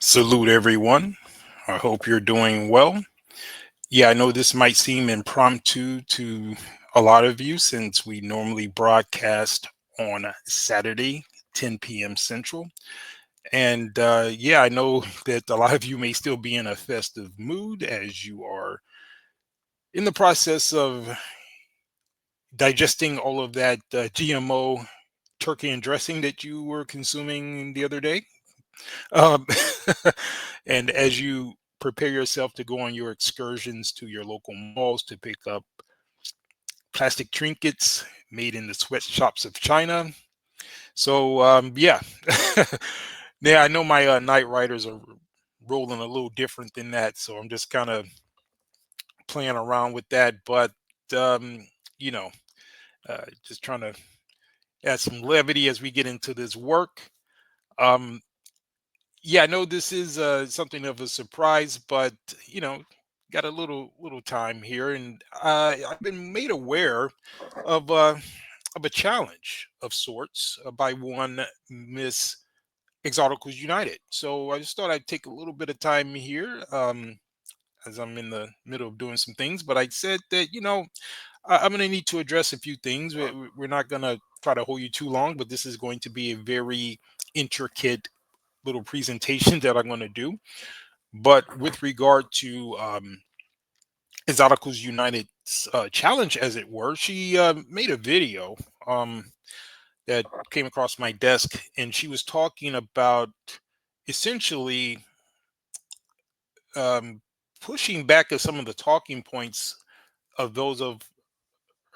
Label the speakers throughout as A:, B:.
A: Salute everyone. I hope you're doing well. Yeah, I know this might seem impromptu to a lot of you since we normally broadcast on Saturday, 10 p.m. Central. And yeah, I know that a lot of you may still be in a festive mood as you are in the process of digesting all of that GMO turkey and dressing that you were consuming the other day. Um, and as you prepare yourself to go on your excursions to your local malls to pick up plastic trinkets made in the sweatshops of China. So, yeah. Yeah, I know my night riders are rolling a little different than that. So I'm just kind of playing around with that. But, um, you know, just trying to add some levity as we get into this work. Um, Yeah, I know this is something of a surprise, but got a little time here, and I've been made aware of of a challenge of sorts by one Miss Exoticals United. So I just thought I'd take a little bit of time here, as I'm in the middle of doing some things. But I said that I'm going to need to address a few things. We're not going to try to hold you too long, but this is going to be a very intricate little presentation that I'm going to do. But with regard to Exoticals United's challenge, as it were, she made a video that came across my desk, and she was talking about essentially um, pushing back at some of the talking points of those of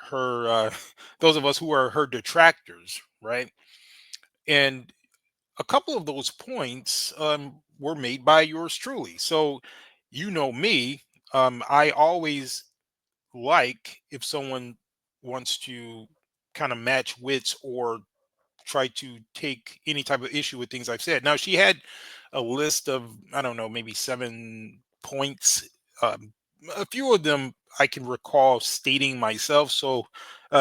A: her, those of us who are her detractors, right? And a couple of those points were made by yours truly. So, you know me, I always like if someone wants to kind of match wits or try to take any type of issue with things I've said. Now, she had a list of, I don't know, maybe 7 points. Um, a few of them I can recall stating myself. So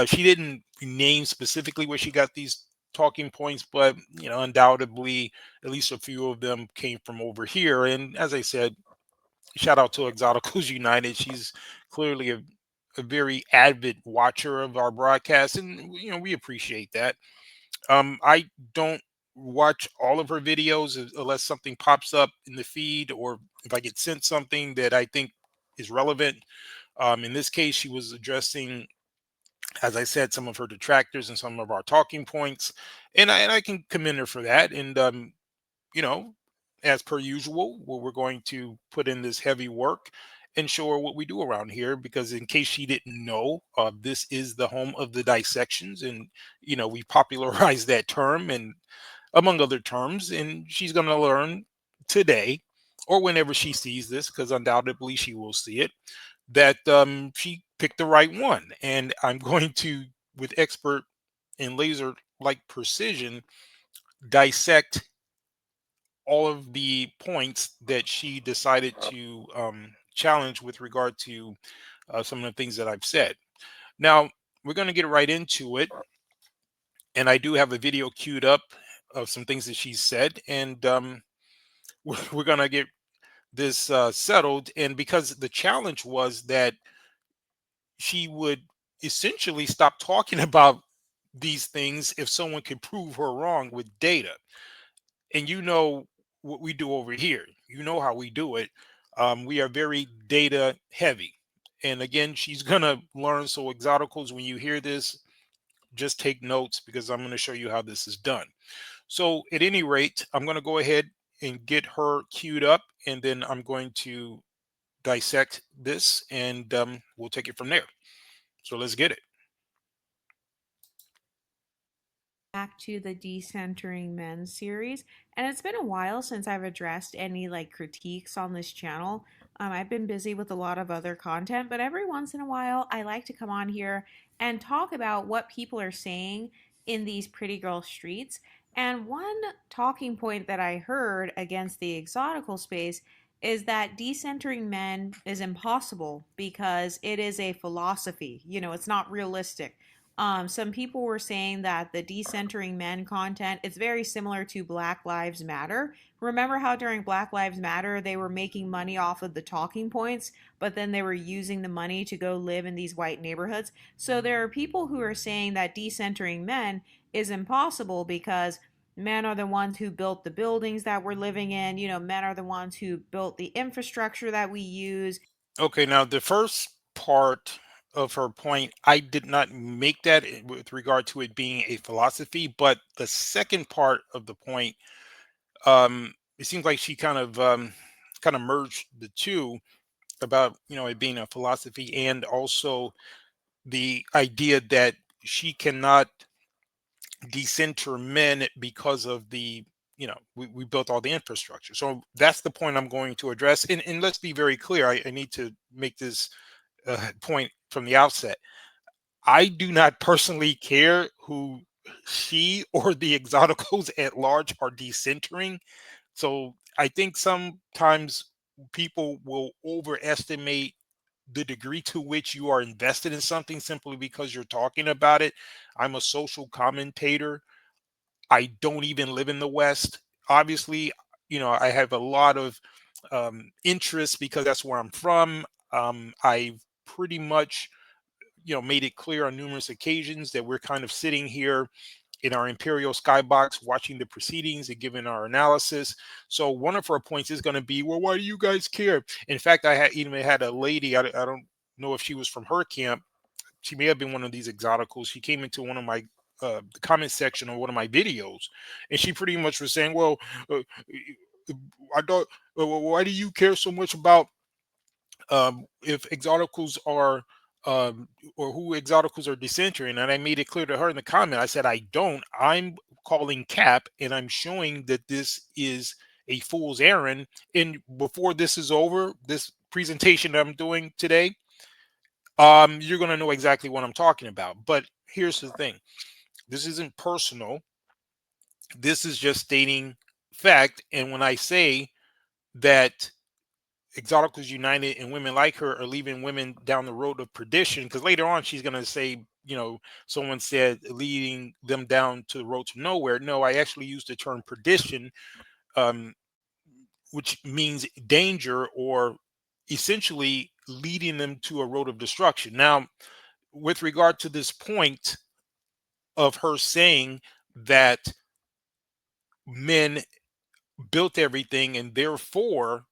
A: she didn't name specifically where she got these talking points, but undoubtedly, at least a few of them came from over here. And as I said, shout out to Exoticals United. She's clearly a very avid watcher of our broadcast, and we appreciate that. I don't watch all of her videos unless something pops up in the feed or if I get sent something that I think is relevant. In this case, she was addressing, as I said, some of her detractors and some of our talking points, and I can commend her for that. And you know, as per usual, we're going to put in this heavy work and show her what we do around here. Because in case she didn't know, this is the home of the dissections, and we popularized that term and among other terms. And she's going to learn today, or whenever she sees this, because undoubtedly she will see it, that she picked the right one. And I'm going to, with expert and laser like precision, dissect all of the points that she decided to challenge with regard to some of the things that I've said. Now, we're going to get right into it. And I do have a video queued up of some things that she said. And we're going to get this settled. And because the challenge was that she would essentially stop talking about these things if someone could prove her wrong with data. And what we do over here. You know how we do it. We are very data heavy. And again, she's gonna learn. So exoticals, when you hear this, just take notes because I'm going to show you how this is done. So at any rate, I'm going to go ahead and get her queued up, and then I'm going to dissect this, and we'll take it from there. So let's get it.
B: Back to the Decentering Men series, and it's been a while since I've addressed any like critiques on this channel. I've been busy with a lot of other content, but every once in a while, I like to come on here and talk about what people are saying in these pretty girl streets. And one talking point that I heard against the exotical space is that decentering men is impossible because it is a philosophy. It's not realistic. Some people were saying that the decentering men content is very similar to Black Lives Matter. Remember how during Black Lives Matter they were making money off of the talking points, but then they were using the money to go live in these white neighborhoods? So there are people who are saying that decentering men is impossible because men are the ones who built the buildings that we're living in. Men are the ones who built the infrastructure that we use.
A: Okay, now the first part of her point, I did not make that with regard to it being a philosophy, but the second part of the point, it seems like she kind of merged the two about it being a philosophy and also the idea that she cannot decenter men because of we built all the infrastructure. So that's the point I'm going to address. And let's be very clear. I need to make this point from the outset. I do not personally care who she or the exoticals at large are decentering. So I think sometimes people will overestimate the degree to which you are invested in something simply because you're talking about it. I'm a social commentator. I don't even live in the West. Obviously, I have a lot of interests because that's where I'm from. I've pretty much, made it clear on numerous occasions that we're kind of sitting here in our imperial skybox watching the proceedings and giving our analysis. So one of her points is going to be, well, why do you guys care? In fact, I had even had a lady, I don't know if she was from her camp. She may have been one of these exoticals. She came into one of my the comment section on one of my videos, and she pretty much was saying, "Well, uh, I don't. Why do you care so much about if exoticals are or who exoticals are decentering?" And I made it clear to her in the comment. I said, "I don't. I'm calling cap, and I'm showing that this is a fool's errand. And before this is over, this presentation that I'm doing today, you're going to know exactly what I'm talking about." But here's the thing: this isn't personal. This is just stating fact. And when I say that Exoticals United and women like her are leaving women down the road of perdition, because later on she's going to say, someone said leading them down to the road to nowhere. No, I actually used the term perdition, um, which means danger or essentially leading them to a road of destruction. Now, with regard to this point of her saying that men built everything and therefore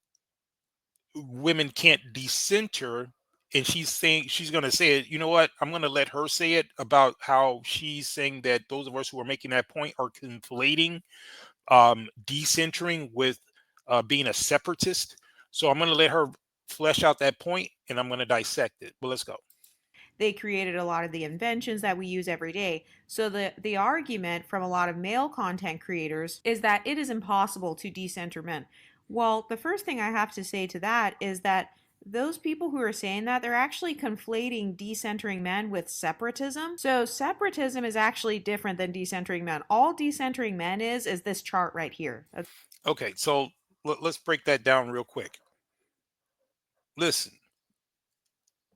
A: women can't decenter, and she's saying she's going to say it, you know what, I'm going to let her say it about how she's saying that those of us who are making that point are conflating decentering with being a separatist. So I'm going to let her flesh out that point and I'm going to dissect it, but let's go.
B: They created a lot of the inventions that we use every day. So the argument from a lot of male content creators is that it is impossible to decenter men. Well, the first thing I have to say to that is that those people who are saying that, they're actually conflating decentering men with separatism. So separatism is actually different than decentering men. All decentering men is this chart right here.
A: Okay, so let's break that down real quick. Listen,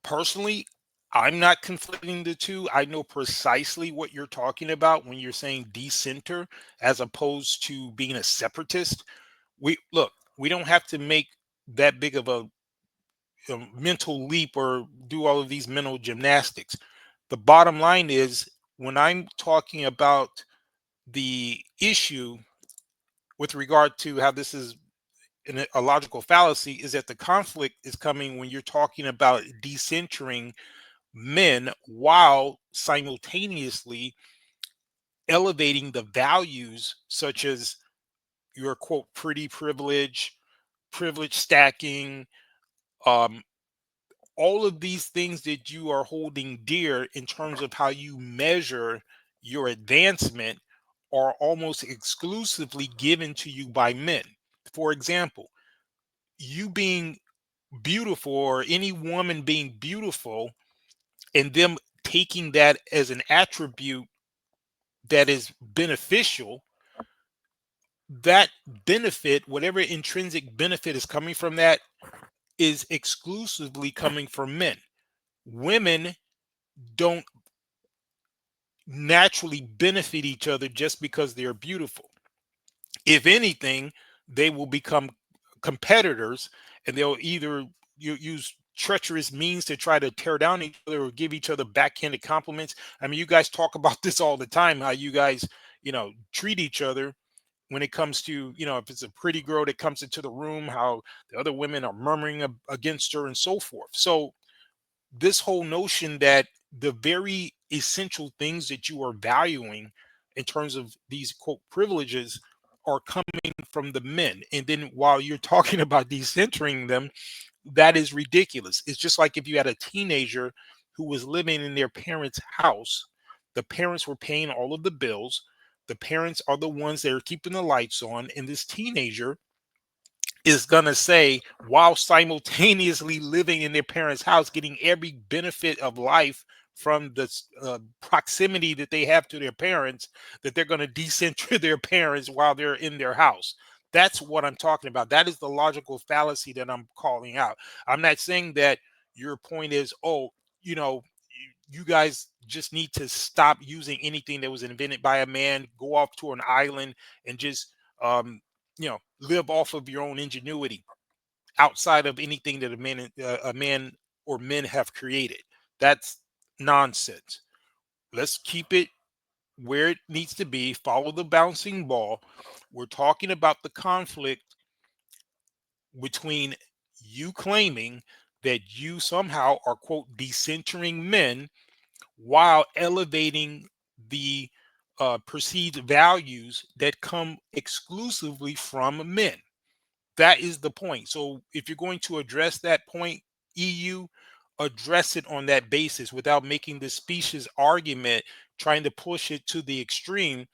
A: personally, I'm not conflating the two. I know precisely what you're talking about when you're saying decenter as opposed to being a separatist. We don't have to make that big of a mental leap or do all of these mental gymnastics. The bottom line is when I'm talking about the issue with regard to how this is a logical fallacy, is that the conflict is coming when you're talking about decentering men while simultaneously elevating the values such as your quote pretty privilege, privilege stacking, um, all of these things that you are holding dear in terms of how you measure your advancement are almost exclusively given to you by men. For example, you being beautiful or any woman being beautiful and them taking that as an attribute that is beneficial, that benefit, whatever intrinsic benefit is coming from that, is exclusively coming from men. Women don't naturally benefit each other just because they're beautiful. If anything, they will become competitors, and they'll either use treacherous means to try to tear down each other or give each other backhanded compliments. I mean, you guys talk about this all the time, how you guys, treat each other when it comes to, if it's a pretty girl that comes into the room, how the other women are murmuring against her and so forth. So this whole notion that the very essential things that you are valuing in terms of these quote privileges are coming from the men, and then while you're talking about decentering them, that is ridiculous. It's just like if you had a teenager who was living in their parents' house, the parents were paying all of the bills, the parents are the ones that are keeping the lights on, and this teenager is going to say, while simultaneously living in their parents' house, getting every benefit of life from the proximity that they have to their parents, that they're going to decenter their parents while they're in their house. That's what I'm talking about. That is the logical fallacy that I'm calling out. I'm not saying that your point is, oh, you guys just need to stop using anything that was invented by a man, go off to an island and just um, live off of your own ingenuity outside of anything that a man or men have created. That's nonsense. Let's keep it where it needs to be. Follow the bouncing ball. We're talking about the conflict between you claiming that you somehow are quote decentering men while elevating the perceived values that come exclusively from men. That is the point. So if you're going to address that point, EU, address it on that basis without making the specious argument, trying to push it to the extreme.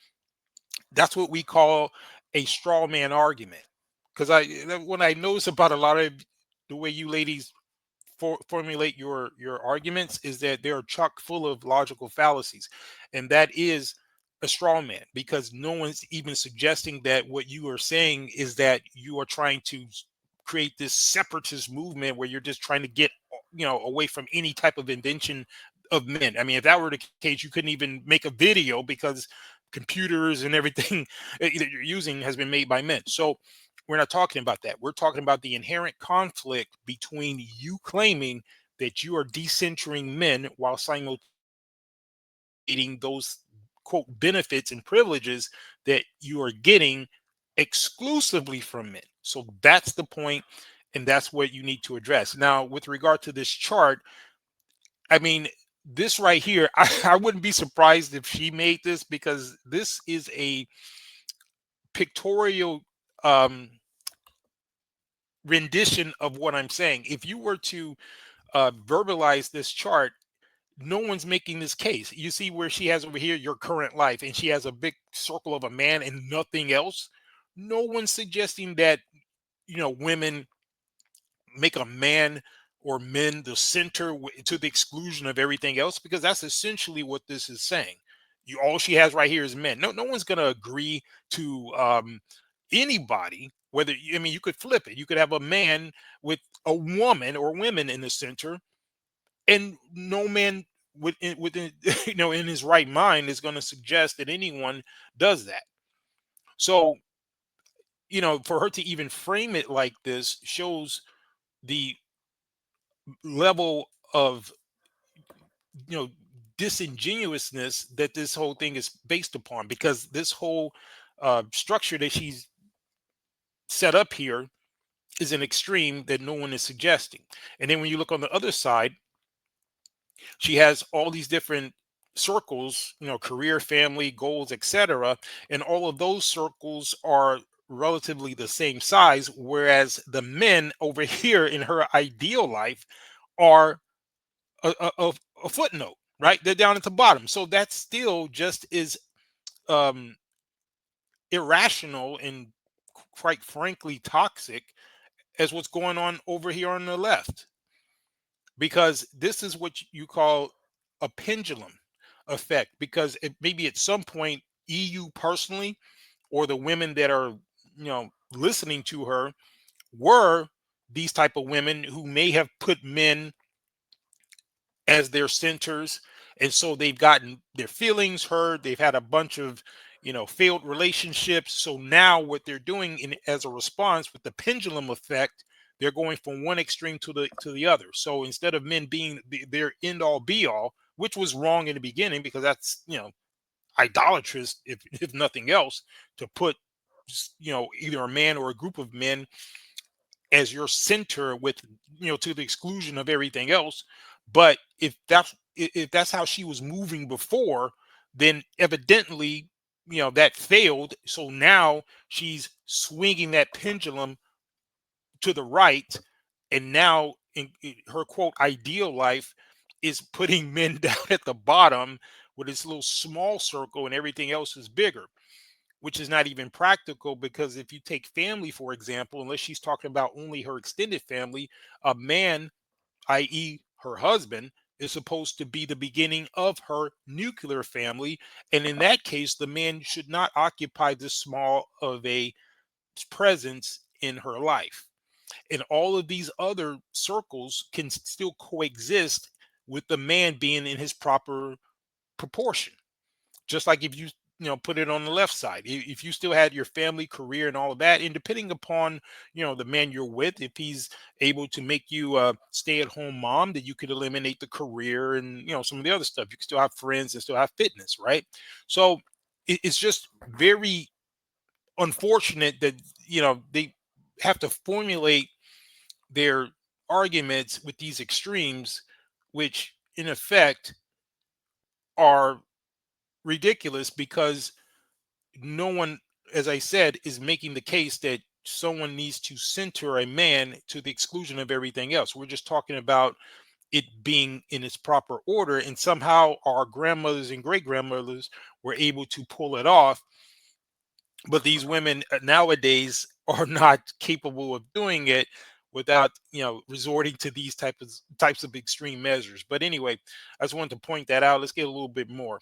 A: That's what we call a straw man argument. Because what I notice about a lot of the way you ladies formulate your arguments is that they are chock full of logical fallacies, and that is a straw man, because no one's even suggesting that what you are saying is that you are trying to create this separatist movement where you're just trying to get away from any type of invention of men. I mean, if that were the case, you couldn't even make a video because computers and everything that you're using has been made by men. So we're not talking about that. We're talking about the inherent conflict between you claiming that you are decentering men while simultaneously elevating those quote benefits and privileges that you are getting exclusively from men. So that's the point, and that's what you need to address. Now, with regard to this chart, I mean, this right here, I wouldn't be surprised if she made this, because this is a pictorial um, rendition of what I'm saying. If you were to verbalize this chart, no one's making this case. You see where she has over here your current life, and she has a big circle of a man and nothing else. No one's suggesting that women make a man or men the center to the exclusion of everything else, because that's essentially what this is saying. You all she has right here is men. No one's going to agree to anybody. Whether I mean, you could flip it. You could have a man with a woman or women in the center, and no man within in his right mind is going to suggest that anyone does that. So for her to even frame it like this shows the level of you know disingenuousness that this whole thing is based upon, because this whole structure that she's set up here is an extreme that no one is suggesting. And then when you look on the other side, she has all these different circles, career, family, goals, etc., and all of those circles are relatively the same size, whereas the men over here in her ideal life are a footnote, right? They're down at the bottom. So that's still just as um, irrational and quite frankly toxic as what's going on over here on the left, because this is what you call a pendulum effect. Because maybe at some point, EU personally, or the women that are listening to her, were these type of women who may have put men as their centers, And so they've gotten their feelings hurt. They've had a bunch of, failed relationships. So now what they're doing as a response with the pendulum effect, they're going from one extreme to the other. So instead of men being their end all be all, which was wrong in the beginning, because that's, idolatrous, if nothing else, to put, either a man or a group of men as your center, with, to the exclusion of everything else. But if that's how she was moving before, then evidently, that failed. So now she's swinging that pendulum to the right, and now in her quote ideal life is putting men down at the bottom with this little small circle, and everything else is bigger, which is not even practical. Because if you take family, for example, unless she's talking about only her extended family, a man, i.e., her husband, is supposed to be the beginning of her nuclear family. And in that case, the man should not occupy this small of a presence in her life. And all of these other circles can still coexist with the man being in his proper proportion. Just like if you put it on the left side, if you still had your family, career, and all of that, and depending upon the man you're with, if he's able to make you a stay-at-home mom, then you could eliminate the career and some of the other stuff. You can still have friends and still have fitness, right? So it's just very unfortunate that they have to formulate their arguments with these extremes, which in effect are ridiculous, because no one, as I said, is making the case that someone needs to center a man to the exclusion of everything else. We're just talking about it being in its proper order, and somehow our grandmothers and great grandmothers were able to pull it off. But these women nowadays are not capable of doing it without resorting to these types of extreme measures. But anyway, I just wanted to point that out. Let's get a little bit more.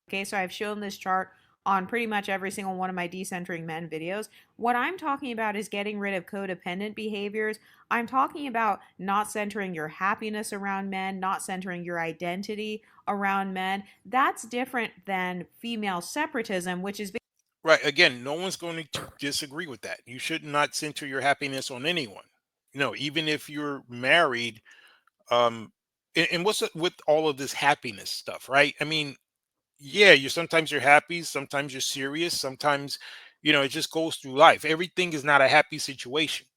B: Okay, so I've shown this chart on pretty much every single one of my decentering men videos. What I'm talking about is getting rid of codependent behaviors. I'm talking about not centering your happiness around men, not centering your identity around men. That's different than female separatism, which is
A: Right. Again, no one's going to disagree with that. You should not center your happiness on anyone. Even if you're married, and what's with all of this happiness stuff, right? I mean, yeah, sometimes you're happy, sometimes you're serious, sometimes, it just goes through life. Everything is not a happy situation.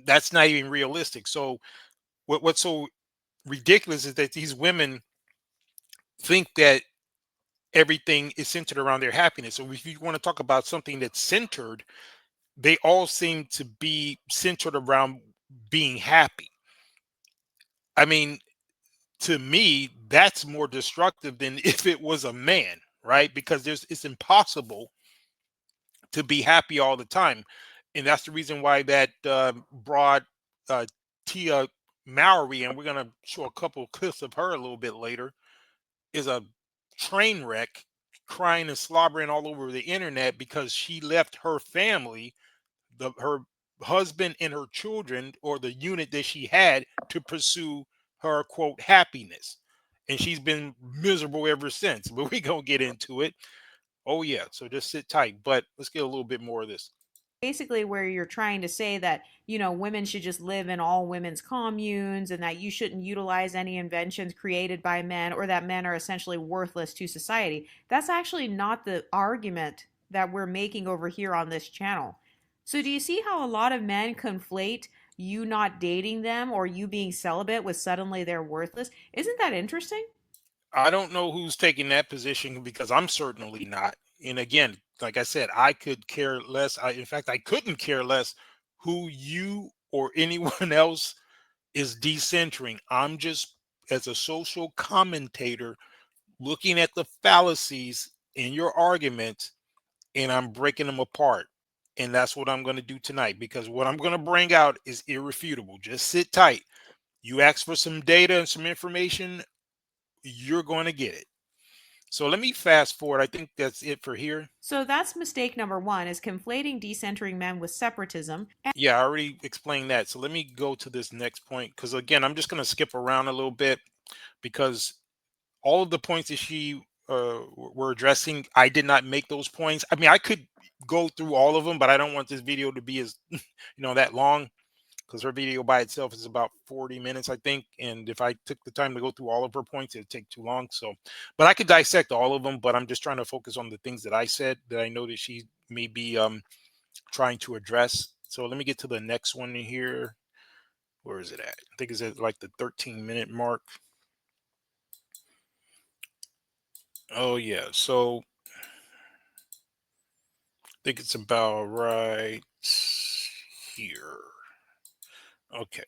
A: That's not even realistic. So what's so ridiculous is that these women think that everything is centered around their happiness. So if you want to talk about something that's centered, they all seem to be centered around being happy. I mean, to me, that's more destructive than if it was a man, right? Because it's impossible to be happy all the time. And that's the reason why that broad Tia Mowry, and we're going to show a couple clips of her a little bit later, is a train wreck, crying and slobbering all over the internet because she left her family, her husband and her children, or the unit that she had, to pursue her quote happiness. And she's been miserable ever since. But we gonna get into it. Oh yeah, so just sit tight. But let's get a little bit more of this.
B: basically where you're trying to say that, women should just live in all women's communes and that you shouldn't utilize any inventions created by men or that men are essentially worthless to society. That's actually not the argument that we're making over here on this channel. So, do you see how a lot of men conflate you not dating them or you being celibate with suddenly they're worthless? Isn't that interesting?
A: I don't know who's taking that position, because I'm certainly not. And again, like I said, I could care less. In fact, I couldn't care less who you or anyone else is decentering. I'm just, as a social commentator, looking at the fallacies in your arguments, and I'm breaking them apart. And that's what I'm going to do tonight, because what I'm going to bring out is irrefutable. Just sit tight. You ask for some data and some information, you're going to get it. So let me fast forward. I think that's it for here.
B: So that's mistake number one is conflating decentering men with separatism.
A: Yeah, I already explained that. So let me go to this next point, because again, I'm just going to skip around a little bit, because all of the points that she were addressing, I did not make those points. I mean, I could go through all of them, but I don't want this video to be as that long, because her video by itself is about 40 minutes, I think. And if I took the time to go through all of her points, it'd take too long. So, but I could dissect all of them, but I'm just trying to focus on the things that I said that I know that she may be trying to address. So let me get to the next one in here. Where is it at? I think it's at like the 13-minute mark. Oh, yeah. So I think it's about right here. Okay.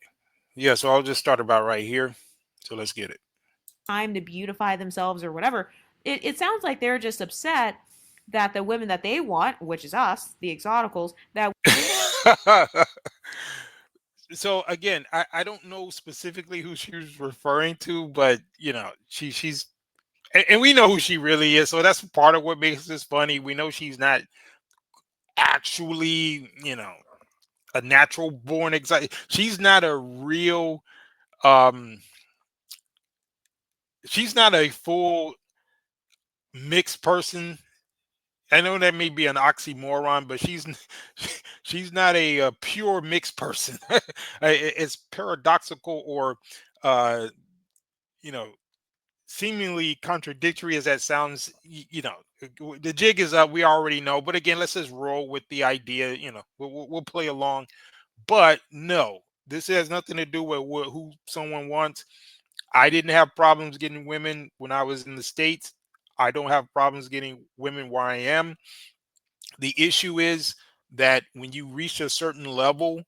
A: Yeah, so I'll just start about right here. So let's get it.
B: time to beautify themselves or whatever. It sounds like they're just upset that the women that they want, which is us, the exoticals, that
A: So again, I don't know specifically who she was referring to, but she's and we know who she really is. So that's part of what makes this funny. We know she's not actually, a natural born exotic. She's not a real um she's not a full mixed person. I know that may be an oxymoron, but she's not a pure mixed person. It's paradoxical, or uh, you know, seemingly contradictory as that sounds. The jig is up. We already know, but again, let's just roll with the idea. We'll play along. But no, this has nothing to do with who someone wants. I didn't have problems getting women when I was in the States. I don't have problems getting women where I am. The issue is that when you reach a certain level,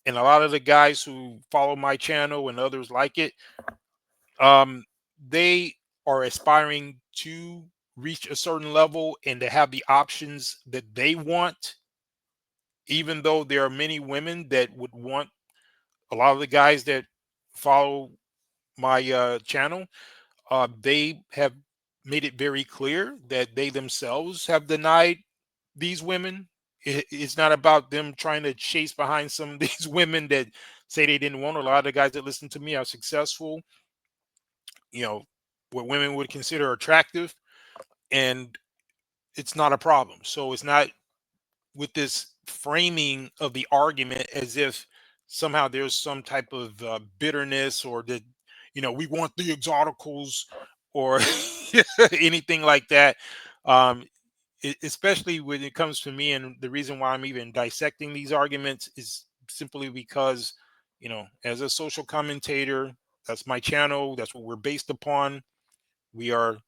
A: and a lot of the guys who follow my channel and others like it, they are aspiring to reach a certain level and to have the options that they want, even though there are many women that would want a lot of the guys that follow my channel. They have made it very clear that they themselves have denied these women. It's not about them trying to chase behind some of these women that say they didn't want. A lot of the guys that listen to me are successful, you know, what women would consider attractive, and it's not a problem. So it's not with this framing of the argument as if somehow there's some type of bitterness, or that we want the exoticals, or anything like that. Um, Especially when it comes to me, and the reason why I'm even dissecting these arguments is simply because, as a social commentator, that's my channel, that's what we're based upon. We are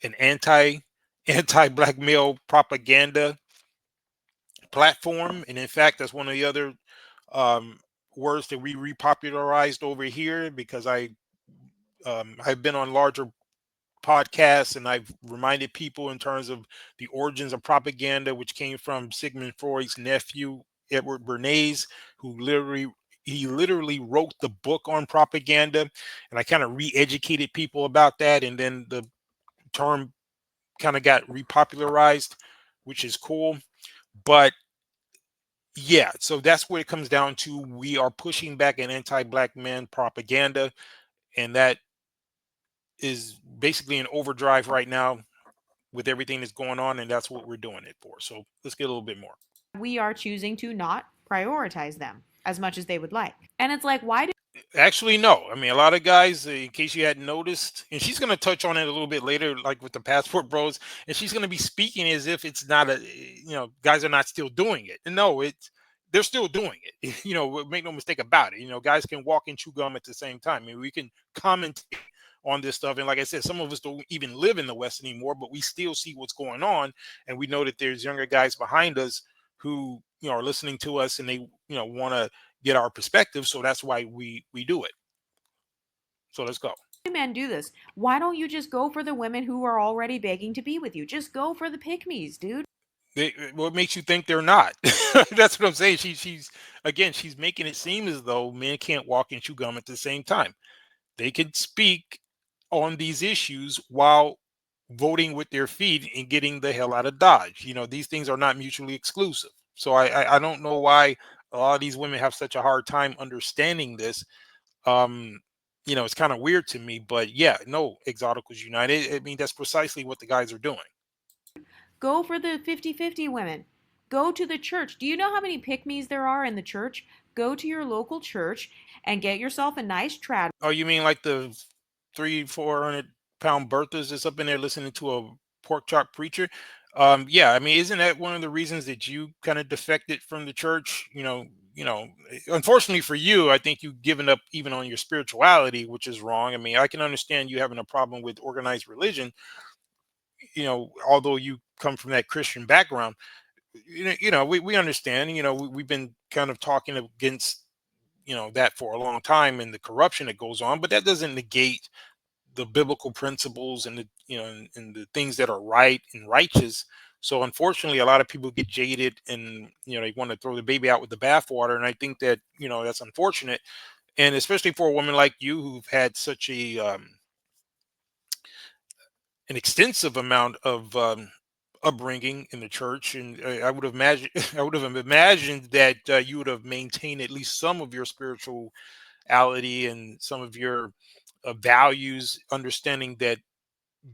A: an anti black male propaganda platform, and in fact, that's one of the other um, words that we repopularized over here, because I've been on larger podcasts, and I've reminded people in terms of the origins of propaganda, which came from Sigmund Freud's nephew, Edward Bernays, who literally wrote the book on propaganda. And I kind of re-educated people about that, and then the term kind of got repopularized, which is cool. But yeah, so that's what it comes down to. We are pushing back an anti-black man propaganda, and that is basically in overdrive right now with everything that's going on, and that's what we're doing it for. So let's get a little bit more.
B: we are choosing to not prioritize them as much as they would like. And it's like, why do
A: Actually, no. I mean, a lot of guys, in case you hadn't noticed, and she's going to touch on it a little bit later, like with the passport bros, and she's going to be speaking as if it's not guys are not still doing it. And no, they're still doing it. Make no mistake about it. Guys can walk and chew gum at the same time. I mean, we can comment on this stuff. And like I said, some of us don't even live in the West anymore, but we still see what's going on. And we know that there's younger guys behind us who, are listening to us, and they, want to get our perspective. So that's why we do it. So let's go.
B: men do this? Why don't you just go for the women who are already begging to be with you? Just go for the pick-me's, dude.
A: What makes you think they're not? That's what I'm saying. She's making it seem as though men can't walk and chew gum at the same time. They can speak on these issues while voting with their feet and getting the hell out of Dodge. These things are not mutually exclusive. So I don't know why a lot of these women have such a hard time understanding this. Um, it's kind of weird to me. But yeah, no, Exoticals United. I mean, that's precisely what the guys are doing.
B: Go for the 50-50 women. Go to the church. Do you know how many pick me's there are in the church? Go to your local church and get yourself a nice trad.
A: Oh, you mean like the 300-400 pound Berthas that's up in there listening to a pork chop preacher? Yeah, I mean, isn't that one of the reasons that you kind of defected from the church? Unfortunately for you, I think you've given up even on your spirituality, which is wrong. I mean, I can understand you having a problem with organized religion, although you come from that Christian background. We understand. We've been kind of talking against that for a long time and the corruption that goes on, but that doesn't negate the biblical principles and and the things that are right and righteous. So unfortunately, a lot of people get jaded and they want to throw the baby out with the bathwater, and I think that that's unfortunate, and especially for a woman like you who've had such an extensive amount of upbringing in the church, and I would have imagined I would have imagined that you would have maintained at least some of your spirituality and some of your values, understanding that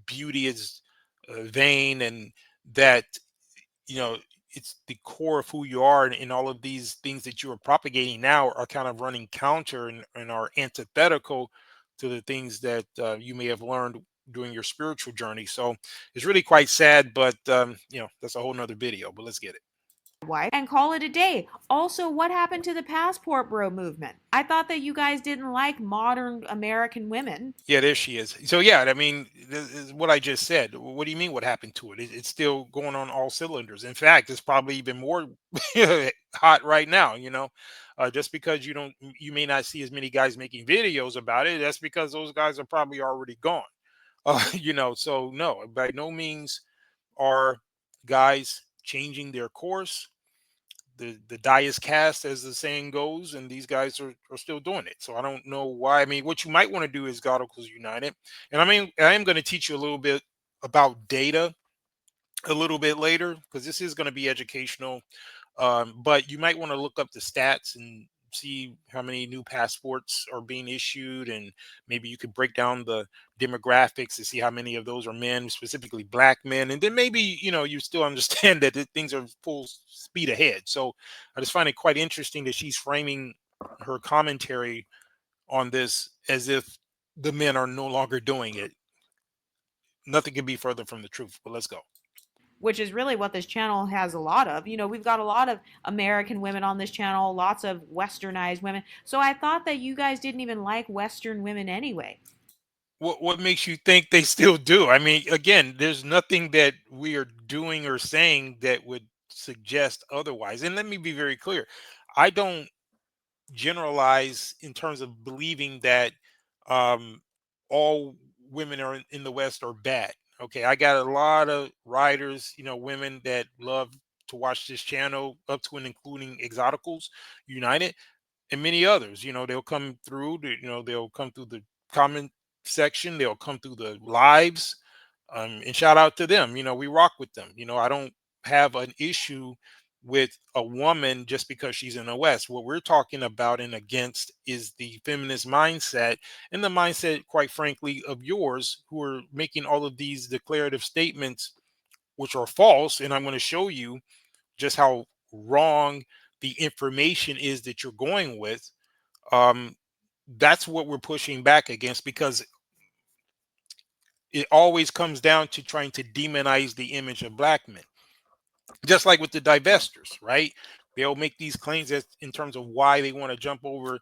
A: beauty is vain, and that you know it's the core of who you are, and all of these things that you are propagating now are kind of running counter and are antithetical to the things that you may have learned during your spiritual journey. So it's really quite sad, but that's a whole nother video, but let's get it.
B: Wife and call it a day. Also, what happened to the passport bro movement? I thought that you guys didn't like modern American women.
A: Yeah, there she is. So yeah, I mean, this is what I just said. What do you mean? What happened to it? It's still going on all cylinders. In fact, it's probably even more hot right now. Just because you may not see as many guys making videos about it. That's because those guys are probably already gone. So no, by no means are guys changing their course. The die is cast, as the saying goes, and these guys are still doing it. So I don't know why. I mean, what you might want to do is Exoticals United, and I mean, I am going to teach you a little bit about data a little bit later, because this is going to be educational. But you might want to look up the stats and see how many new passports are being issued, and maybe you could break down the demographics to see how many of those are men, specifically black men, and then maybe you still understand that things are full speed ahead. So I just find it quite interesting that she's framing her commentary on this as if the men are no longer doing it. Nothing could be further from the truth, but let's go.
B: Which is really what this channel has a lot of. We've got a lot of American women on this channel, lots of westernized women. So I thought that you guys didn't even like Western women anyway.
A: What makes you think they still do? I mean, again, there's nothing that we are doing or saying that would suggest otherwise. And let me be very clear. I don't generalize in terms of believing that um all women are in the West are bad. Okay, I got a lot of writers, women that love to watch this channel, up to and including Exoticals United and many others. They'll come through. They'll come through the comment section. They'll come through the lives, and shout out to them. We rock with them. I don't have an issue with a woman just because she's in the West. What we're talking about and against is the feminist mindset, and the mindset, quite frankly, of yours, who are making all of these declarative statements which are false. And I'm going to show you just how wrong the information is that you're going with. um, that's what we're pushing back against, because it always comes down to trying to demonize the image of black men, just like with the divestors, right? They'll make these claims as in terms of why they want to jump over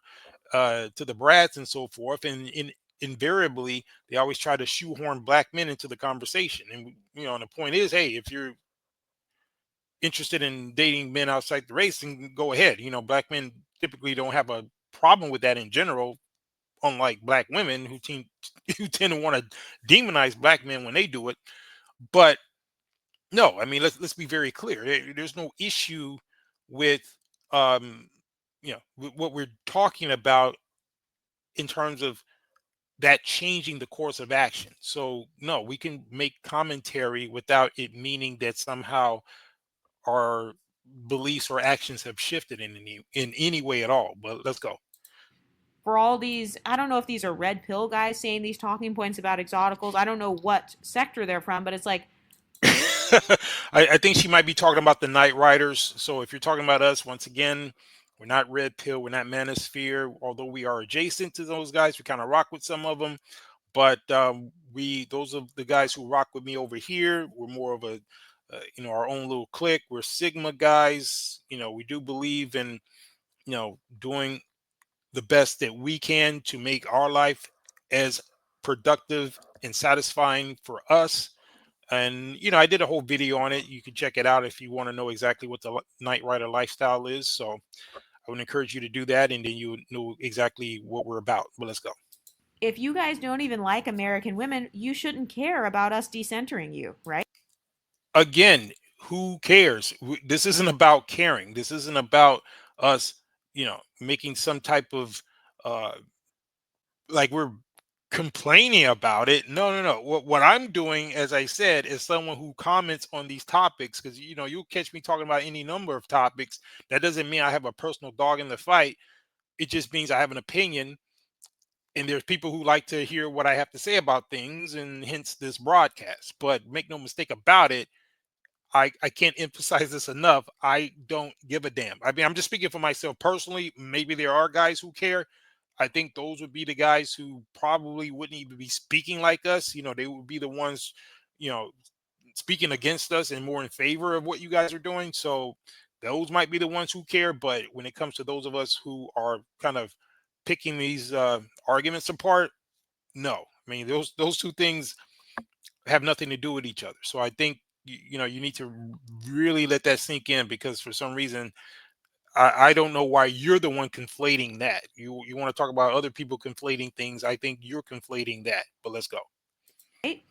A: to the brats and so forth, and invariably they always try to shoehorn black men into the conversation. And and the point is, hey, if you're interested in dating men outside the race, then go ahead. Black men typically don't have a problem with that in general, unlike black women who tend to want to demonize black men when they do it. But no, I mean, let's be very clear. There's no issue with um what we're talking about in terms of that changing the course of action. So no, we can make commentary without it meaning that somehow our beliefs or actions have shifted in any way at all. But let's go.
B: for all these, I don't know if these are red pill guys saying these talking points about exoticals. I don't know what sector they're from, but it's like,
A: I think she might be talking about the Night Riders. So if you're talking about us, once again, we're not Red Pill, we're not Manosphere. Although we are adjacent to those guys, we kind of rock with some of them. But we, those are the guys who rock with me over here. We're more of a, our own little clique. We're Sigma guys. We do believe in, doing the best that we can to make our life as productive and satisfying for us. And I did a whole video on it. You can check it out if you want to know exactly what the Night Rider lifestyle is. So I would encourage you to do that, and then you know exactly what we're about. But let's go.
B: if you guys don't even like American women, you shouldn't care about us decentering you, right?
A: Again, who cares? This isn't about caring. This isn't about us, making some type of uh like we're complaining about it. No, no, no. What I'm doing, as I said, is someone who comments on these topics, because you'll catch me talking about any number of topics. That doesn't mean I have a personal dog in the fight. It just means I have an opinion, and there's people who like to hear what I have to say about things, and hence this broadcast. But make no mistake about it, I can't emphasize this enough. I don't give a damn. I mean, I'm just speaking for myself personally. Maybe there are guys who care. I think those would be the guys who probably wouldn't even be speaking like us. They would be the ones, you know, speaking against us and more in favor of what you guys are doing. So those might be the ones who care. But when it comes to those of us who are kind of picking these arguments apart, no. I mean, those two things have nothing to do with each other. So I think you need to really let that sink in, because for some reason I don't know why you're the one conflating that. You want to talk about other people conflating things. I think you're conflating that. But let's go.
B: Right?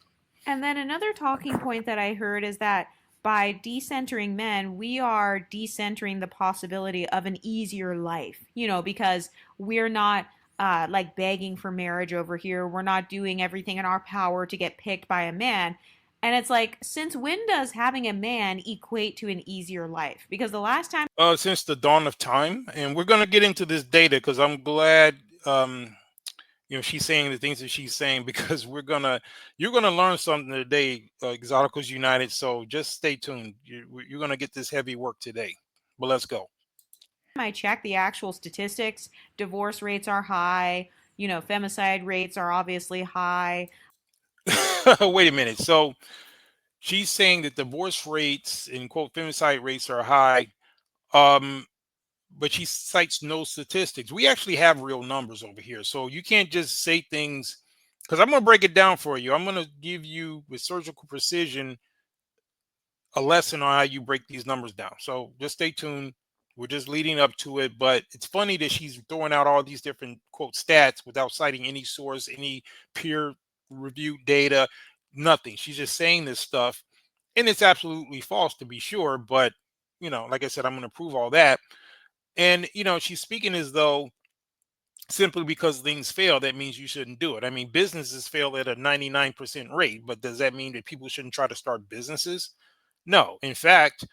B: And then another talking point that I heard is that by decentering men, we are decentering the possibility of an easier life, because we're not like begging for marriage over here. We're not doing everything in our power to get picked by a man. And it's like, since when does having a man equate to an easier life? Because the last time
A: Since the dawn of time, and we're gonna get into this data because I'm glad she's saying the things that she's saying, because you're gonna learn something today, Exoticals United. So just stay tuned. You're gonna get this heavy work today. But let's go.
B: I check the actual statistics, divorce rates are high, femicide rates are obviously high.
A: Wait a minute. So she's saying that divorce rates and quote femicide rates are high, um, but she cites no statistics. We actually have real numbers over here, so you can't just say things. Because I'm going to break it down for you. I'm going to give you with surgical precision a lesson on how you break these numbers down. So just stay tuned. We're just leading up to it, but it's funny that she's throwing out all these different quote stats without citing any source, any peer reviewed data, nothing. She's just saying this stuff, and it's absolutely false to be sure. But like I said, I'm going to prove all that. And she's speaking as though simply because things fail, that means you shouldn't do it. I mean, businesses fail at a 99% rate, but does that mean that people shouldn't try to start businesses? No. In fact,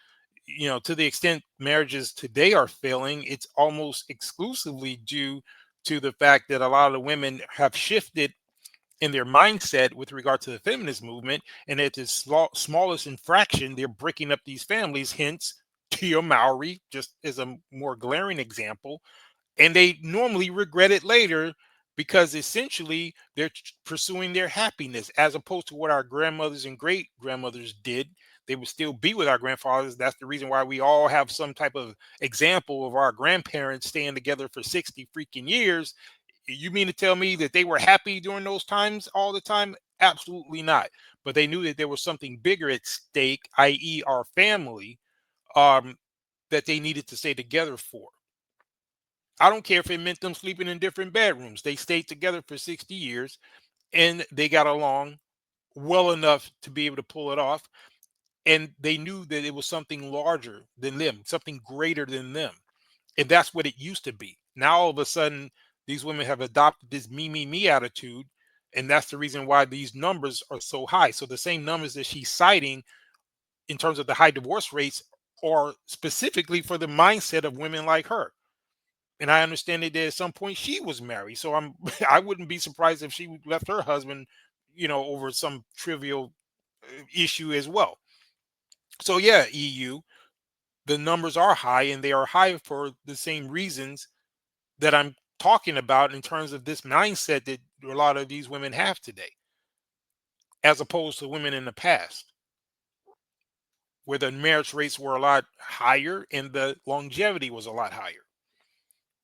A: to the extent marriages today are failing, it's almost exclusively due to the fact that a lot of the women have shifted in their mindset with regard to the feminist movement, and at the smallest infraction, they're breaking up these families. Hence, Tia Mowry, just as a more glaring example, and they normally regret it later, because essentially they're pursuing their happiness, as opposed to what our grandmothers and great grandmothers did. They would still be with our grandfathers. That's the reason why we all have some type of example of our grandparents staying together for 60 freaking years. You mean to tell me that they were happy during those times all the time? Absolutely not. But they knew that there was something bigger at stake, i.e., our family, um, that they needed to stay together for. I don't care if it meant them sleeping in different bedrooms. They stayed together for 60 years, and they got along well enough to be able to pull it off. And they knew that it was something larger than them, something greater than them. And that's what it used to be. Now, all of a sudden, these women have adopted this me attitude. And that's the reason why these numbers are so high. So the same numbers that she's citing in terms of the high divorce rates are specifically for the mindset of women like her. And I understand that at some point she was married. So I'm I wouldn't be surprised if she left her husband, over some trivial issue as well. So yeah, EU, the numbers are high, and they are high for the same reasons that I'm talking about in terms of this mindset that a lot of these women have today, as opposed to women in the past, where the marriage rates were a lot higher and the longevity was a lot higher.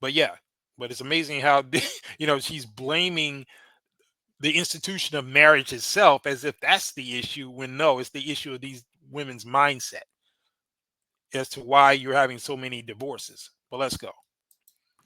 A: But yeah, but it's amazing how she's blaming the institution of marriage itself as if that's the issue, when no, it's the issue of these women's mindset as to why you're having so many divorces. But let's go.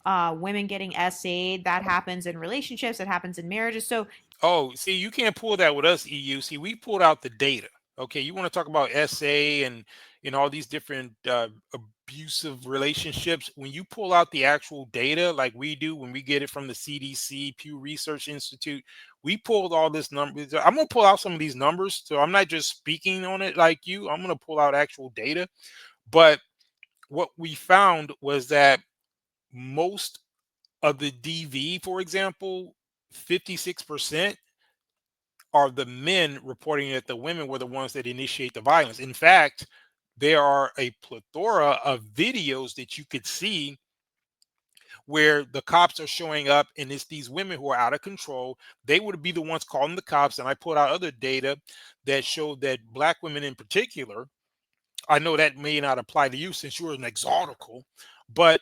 B: Women getting SA'd, that happens in relationships, that happens in marriages. So
A: Oh, see, you can't pull that with us, EU. See, we pulled out the data. Okay, you want to talk about SA and all these different abusive relationships. When you pull out the actual data, like we do when we get it from the CDC, Pew Research Institute, we pulled all this numbers. I'm gonna pull out some of these numbers, so I'm not just speaking on it like you. I'm gonna pull out actual data. But what we found was that most of the DV, for example, 56% are the men reporting that the women were the ones that initiate the violence. In fact, there are a plethora of videos that you could see where the cops are showing up, and it's these women who are out of control. They would be the ones calling the cops. And I put out other data that showed that black women in particular, I know that may not apply to you since you're an exotical, but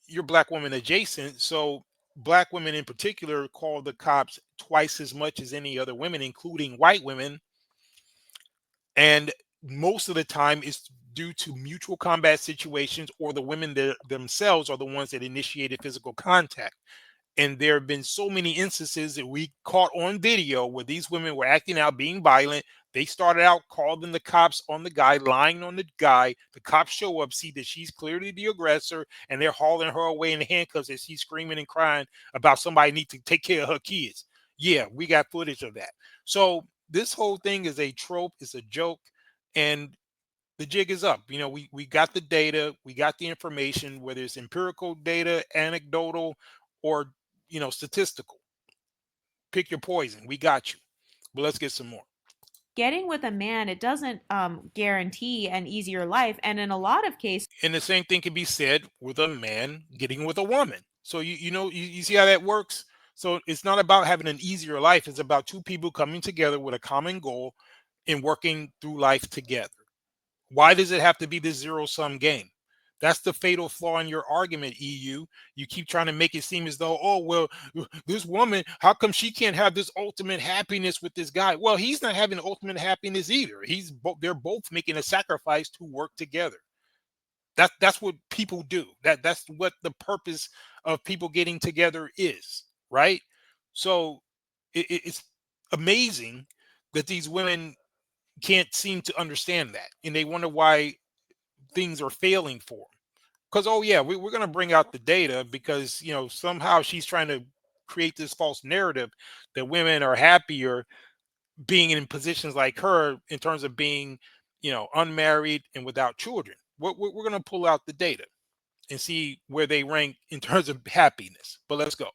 A: you're black woman adjacent. So black women in particular call the cops twice as much as any other women, including white women. And most of the time it's due to mutual combat situations, or the women themselves are the ones that initiated physical contact. And there have been so many instances that we caught on video where these women were acting out, being violent. They started out calling the cops on the guy, lying on the guy. The cops show up, see that she's clearly the aggressor, and they're hauling her away in handcuffs as she's screaming and crying about somebody need to take care of her kids. Yeah, we got footage of that. So this whole thing is a trope, it's a joke, and the jig is up. We got the data, we got the information, whether it's empirical data, anecdotal, or statistical. Pick your poison. We got you. But let's get some more.
B: getting with a man, it doesn't guarantee an easier life. And in a lot of cases,
A: And the same thing can be said with a man getting with a woman. So you see how that works. So it's not about having an easier life. It's about two people coming together with a common goal and working through life together. Why does it have to be this zero sum game? That's the fatal flaw in your argument, EU. You keep trying to make it seem as though, oh, well, this woman, how come she can't have this ultimate happiness with this guy? Well, he's not having ultimate happiness either. They're both making a sacrifice to work together. That's what people do. That's what the purpose of people getting together is, right? So it's amazing that these women can't seem to understand that, and they wonder why things are failing for them. Because oh yeah, we're going to bring out the data because somehow she's trying to create this false narrative that women are happier being in positions like her in terms of being unmarried and without children. We're going to pull out the data and see where they rank in terms of happiness. But let's go.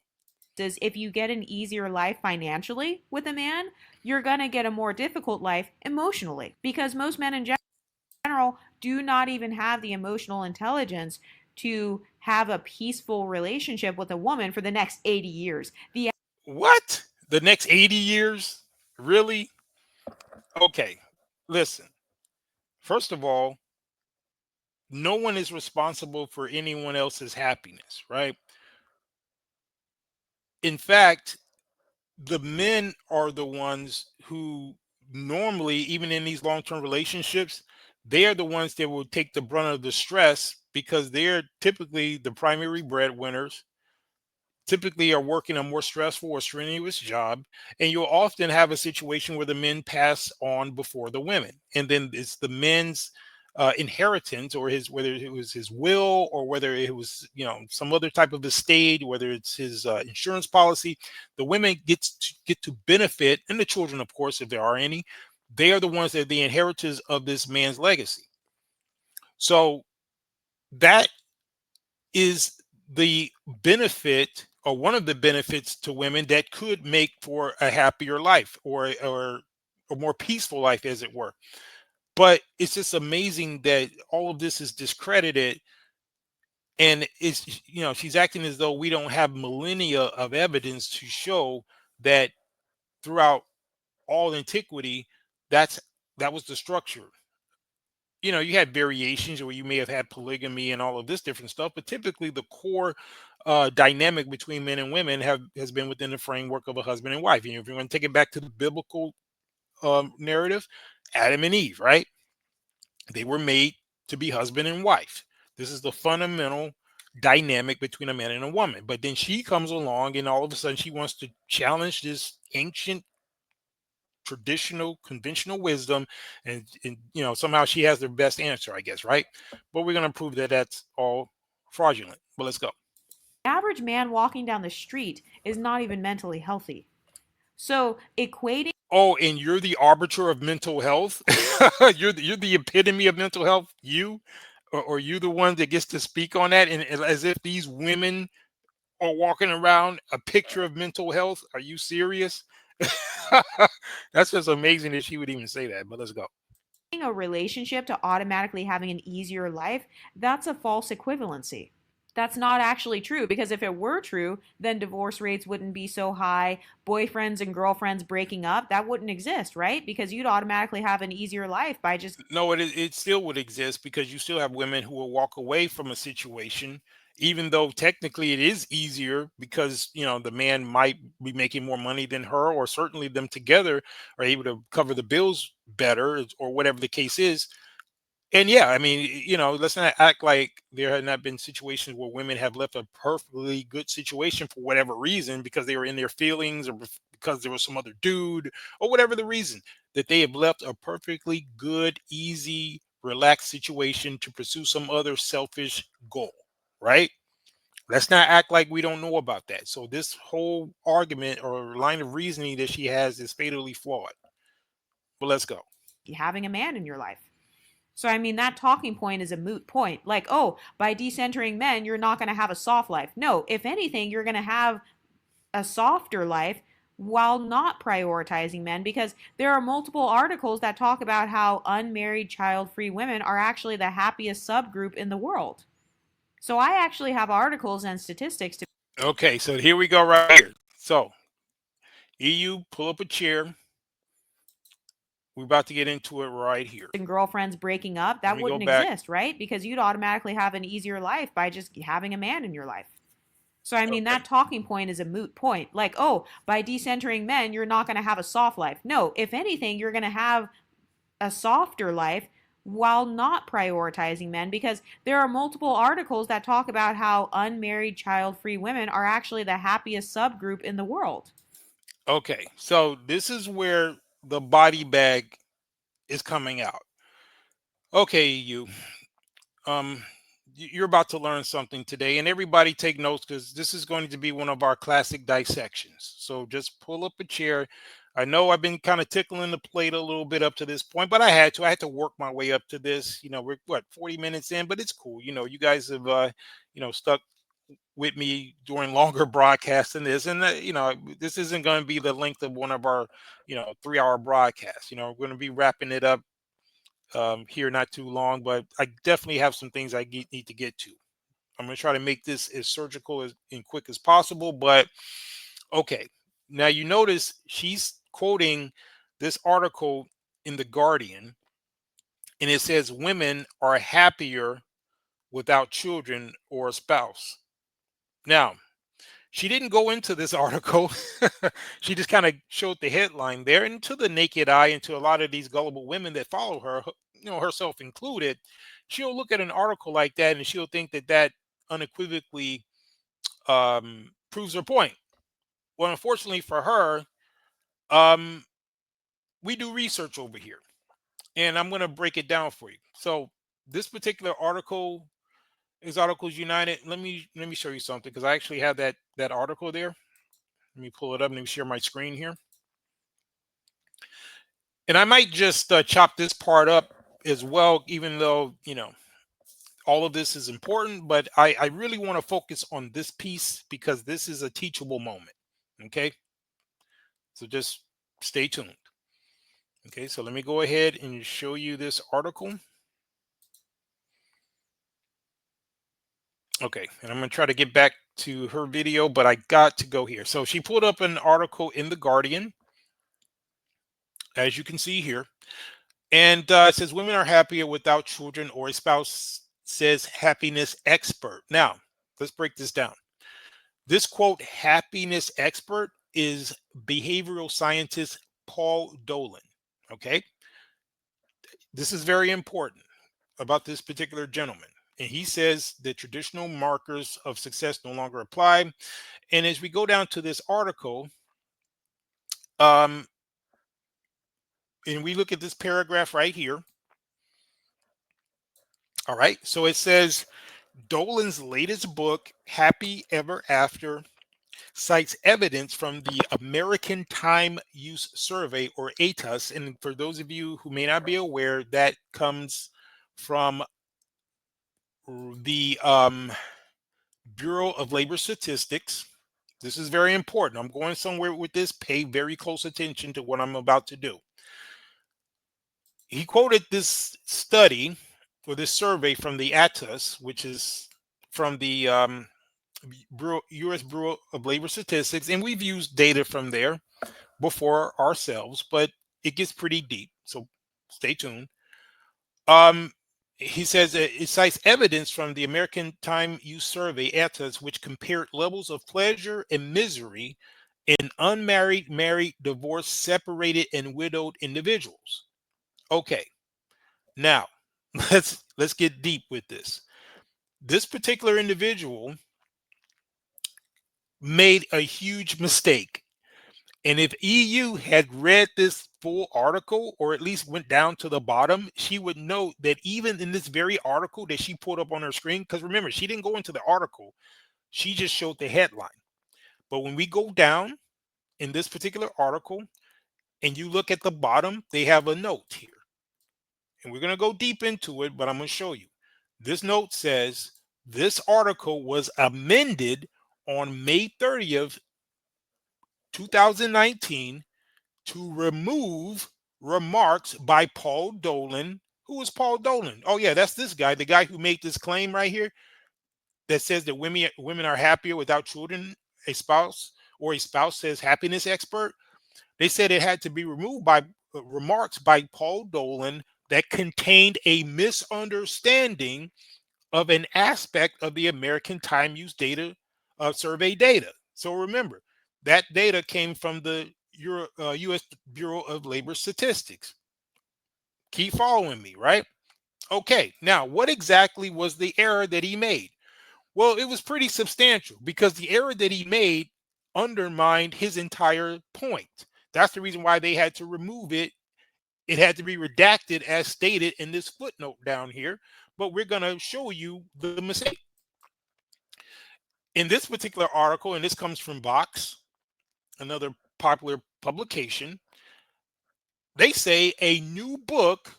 B: if you get an easier life financially with a man, you're going to get a more difficult life emotionally, because most men in general do not even have the emotional intelligence to have a peaceful relationship with a woman for the next 80 years. The
A: What? The next 80 years? Really? Okay. Listen. First of all, no one is responsible for anyone else's happiness, right? In fact, the men are the ones who normally, even in these long-term relationships, they are the ones that will take the brunt of the stress because they're typically the primary breadwinners, typically are working a more stressful or strenuous job, and you'll often have a situation where the men pass on before the women, and then it's the men's inheritance, or his, whether it was his will or whether it was some other type of estate, whether it's his insurance policy. The women get to benefit, and the children, of course, if there are any. They are the ones that are the inheritors of this man's legacy. So that is the benefit, or one of the benefits to women that could make for a happier life, or a more peaceful life, as it were. But it's just amazing that all of this is discredited, and it's, she's acting as though we don't have millennia of evidence to show that throughout all antiquity, that's that was the structure. You had variations where you may have had polygamy and all of this different stuff, but typically the core dynamic between men and women has been within the framework of a husband and wife. If you want to take it back to the biblical narrative, Adam and Eve, right? They were made to be husband and wife. This is the fundamental dynamic between a man and a woman. But then she comes along, and all of a sudden she wants to challenge this ancient, traditional, conventional wisdom, and somehow she has the best answer, I guess, right? But we're going to prove that that's all fraudulent. But let's go.
B: The average man walking down the street is not even mentally healthy. So equating
A: Oh, and you're the arbiter of mental health. You're the epitome of mental health. Or you the one that gets to speak on that, and as if these women are walking around a picture of mental health. Are you serious? That's just amazing that she would even say that. But let's go.
B: a relationship to automatically having an easier life, that's a false equivalency. That's not actually true, because if it were true, then divorce rates wouldn't be so high. Boyfriends and girlfriends breaking up, that wouldn't exist, right? Because you'd automatically have an easier life by just
A: No, it still would exist, because you still have women who will walk away from a situation, even though technically it is easier, because the man might be making more money than her, or certainly them together are able to cover the bills better, or whatever the case is. And yeah, I mean, let's not act like there have not been situations where women have left a perfectly good situation for whatever reason, because they were in their feelings, or because there was some other dude, or whatever the reason, that they have left a perfectly good, easy, relaxed situation to pursue some other selfish goal, right? Let's not act like we don't know about that. So this whole argument or line of reasoning that she has is fatally flawed. But let's go.
B: having a man in your life. So, I mean, that talking point is a moot point. Like, oh, by decentering men, you're not going to have a soft life. No, if anything, you're going to have a softer life while not prioritizing men, because there are multiple articles that talk about how unmarried child free women are actually the happiest subgroup in the world. So, I actually have articles and statistics to
A: Okay, so here we go right here. So EU, pull up a chair. We're about to get into it right here.
B: and girlfriends breaking up,
A: Let
B: that
A: me go
B: wouldn't
A: back.
B: exist, right? Because you'd automatically have an easier life by just having a man in your life. So, I mean,
A: Okay.
B: that talking point is a moot point. Like, oh, by decentering men, you're not going to have a soft life. No, if anything, you're going to have a softer life while not prioritizing men, because there are multiple articles that talk about how unmarried child free women are actually the happiest subgroup in the world.
A: Okay. So this is where the body bag is coming out. Okay, you. Um, you're about to learn something today, and everybody take notes, because this is going to be one of our classic dissections. So just pull up a chair. I know I've been kind of tickling the plate a little bit up to this point, but I had to. I had to work my way up to this. We're what, 40 minutes in, but it's cool. You guys have stuck with me during longer broadcasts than this, and this isn't going to be the length of one of our 3-hour broadcasts. We're going to be wrapping it up here not too long, but I definitely have some things I need to get to. I'm going to try to make this as surgical and quick as possible. But okay, now you notice she's quoting this article in the Guardian, and it says women are happier without children or a spouse. Now, she didn't go into this article. She just kind of showed the headline there, and to the naked eye, and to a lot of these gullible women that follow her, herself included, she'll look at an article like that and she'll think that that unequivocally proves her point. Well, unfortunately for her, um, we do research over here, and I'm going to break it down for you. So this particular article is Articles United. Let me show you something, because I actually have that article there. Let me pull it up. Let me share my screen here. And I might just chop this part up as well, even though, all of this is important, but I really want to focus on this piece because this is a teachable moment. Okay, so just stay tuned. Okay, so let me go ahead and show you this article. Okay, and I'm going to try to get back to her video, but I got to go here. So she pulled up an article in The Guardian, as you can see here. And it says women are happier without children or a spouse, says happiness expert. Now, let's break this down. This quote, happiness expert, is behavioral scientist Paul Dolan. Okay, this is very important about this particular gentleman. And he says that traditional markers of success no longer apply. And as we go down to this article, um, and we look at this paragraph right here. All right. So it says Dolan's latest book, Happy Ever After, cites evidence from the American Time Use Survey, or ATUS. And for those of you who may not be aware, that comes from the Bureau of Labor Statistics. This is very important. I'm going somewhere with this. Pay very close attention to what I'm about to do. He quoted this study or this survey from the ATUS, which is from the U.S. Bureau of Labor Statistics, and we've used data from there before ourselves, but it gets pretty deep. So stay tuned. Um, he says it cites evidence from the American Time Use Survey, ATUS, which compared levels of pleasure and misery in unmarried, married, divorced, separated, and widowed individuals. Okay, now let's get deep with this. This particular individual made a huge mistake. And if EU had read this full article, or at least went down to the bottom, she would note that even in this very article that she pulled up on her screen, because remember, she didn't go into the article, she just showed the headline. But when we go down in this particular article and you look at the bottom, they have a note here. And we're going to go deep into it, but I'm going to show you. This note says this article was amended on May 30th, 2019, to remove remarks by Paul Dolan. Who is Paul Dolan? Oh yeah, that's this guy, the guy who made this claim right here that says that women are happier without children. A spouse, or a spouse, says happiness expert. They said it had to be removed by remarks by Paul Dolan that contained a misunderstanding of an aspect of the American Time Use data survey data. So remember, that data came from the U.S. Bureau of Labor Statistics. Keep following me, right? Okay, now what exactly was the error that he made? Well, it was pretty substantial because the error that he made undermined his entire point. That's the reason why they had to remove it. It had to be redacted as stated in this footnote down here. But we're going to show you the mistake. In this particular article, and this comes from Vox, another popular publication, they say a new book,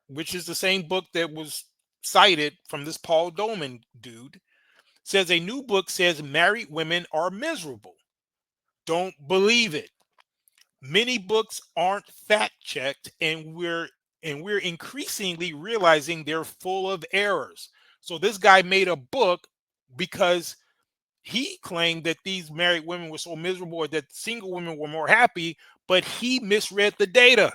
A: which is the same book that was cited from this Paul Doman dude, says a new book says married women are miserable. Don't believe it. Many books aren't fact checked, and we're increasingly realizing they're full of errors. So this guy made a book because he claimed that these married women were so miserable, or that single women were more happy, but he misread the data.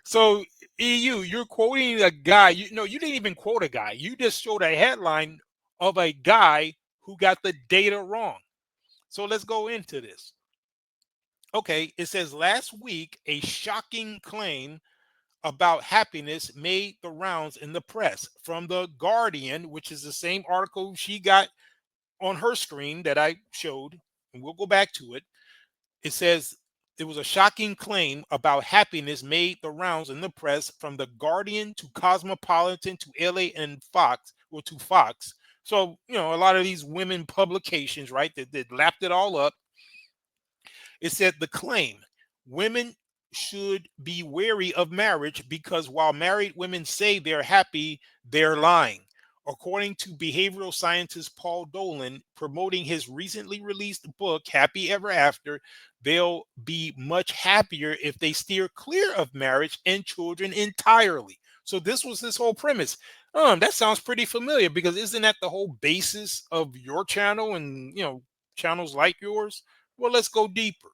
A: So EU, you're quoting a guy. You know, you didn't even quote a guy. You just showed a headline of a guy who got the data wrong. So let's go into this. Okay, it says last week a shocking claim about happiness made the rounds in the press from the Guardian, which is the same article she got on her screen that I showed, and we'll go back to it. It says it was a shocking claim about happiness made the rounds in the press from the Guardian to Cosmopolitan to LA and Fox, or to Fox. So, you know, a lot of these women publications, right, that lapped it all up. It said the claim, women should be wary of marriage because while married women say they're happy, they're lying. According to behavioral scientist Paul Dolan, promoting his recently released book, Happy Ever After, they'll be much happier if they steer clear of marriage and children entirely. So this was his whole premise. That sounds pretty familiar because isn't that the whole basis of your channel and channels like yours? Well, let's go deeper.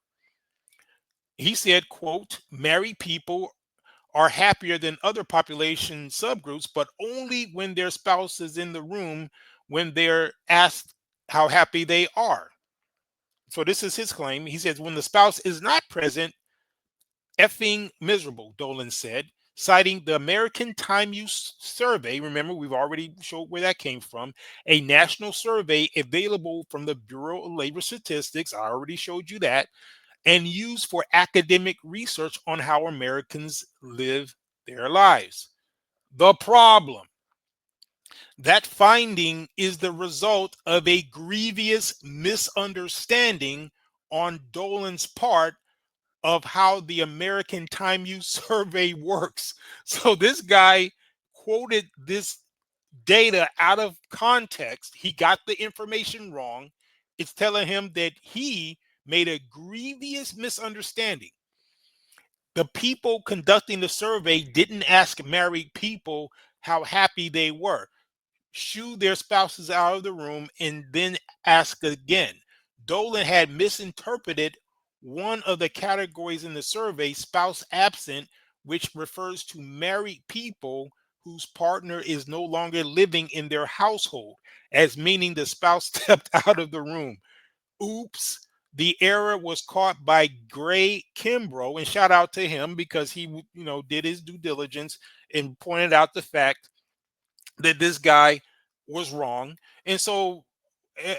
A: He said, quote, married people are happier than other population subgroups, but only when their spouse is in the room when they're asked how happy they are. So this is his claim. He says, when the spouse is not present, effing miserable, Dolan said, citing the American Time Use Survey. Remember, we've already showed where that came from, a national survey available from the Bureau of Labor Statistics. I already showed you that, and used for academic research on how Americans live their lives. The problem, that finding is the result of a grievous misunderstanding on Dolan's part of how the American Time Use Survey works. So this guy quoted this data out of context. He got the information wrong. It's telling him that he made a grievous misunderstanding. The people conducting the survey didn't ask married people how happy they were, shoo their spouses out of the room, and then ask again. Dolan had misinterpreted one of the categories in the survey, spouse absent, which refers to married people whose partner is no longer living in their household, as meaning the spouse stepped out of the room. Oops. The error was caught by Gray Kimbrough, and shout out to him because he, did his due diligence and pointed out the fact that this guy was wrong. And so,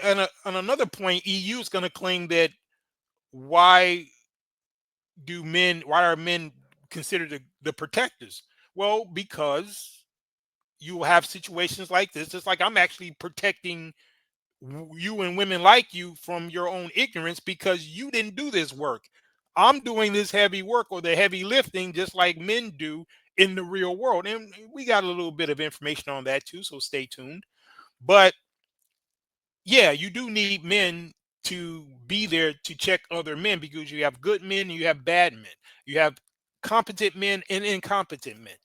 A: and on another point, EU is going to claim that why why are men considered the protectors? Well, because you have situations like this, just like I'm actually protecting you and women like you from your own ignorance because you didn't do this work. I'm doing this heavy work or the heavy lifting just like men do in the real world. And we got a little bit of information on that too, so stay tuned. But yeah, you do need men to be there to check other men because you have good men and you have bad men. You have competent men and incompetent men.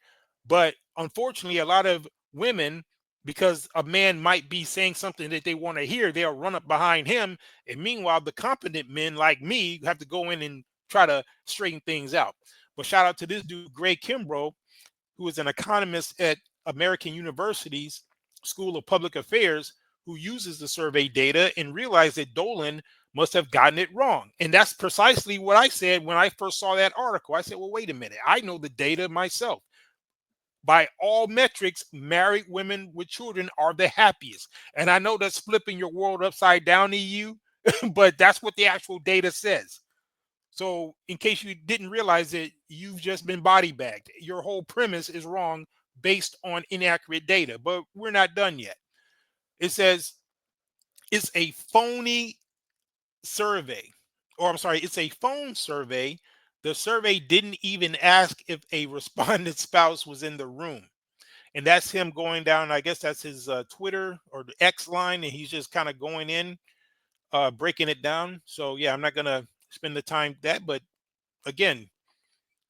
A: But unfortunately, a lot of women, because a man might be saying something that they want to hear, they'll run up behind him. And meanwhile, the competent men like me have to go in and try to straighten things out. But shout out to this dude, Gray Kimbrough, who is an economist at American University's School of Public Affairs, who uses the survey data and realized that Dolan must have gotten it wrong. And that's precisely what I said when I first saw that article. I said, well, wait a minute. I know the data myself. By all metrics, married women with children are the happiest. And I know that's flipping your world upside down, EU, but that's what the actual data says. So, in case you didn't realize it, you've just been body bagged. Your whole premise is wrong based on inaccurate data, but we're not done yet. It says it's a phony survey, or I'm sorry, it's a phone survey. The survey didn't even ask if a respondent spouse was in the room. And that's him going down. I guess that's his Twitter or the X line, and he's just kind of going in, breaking it down. So, yeah, I'm not going to spend the time that, but again,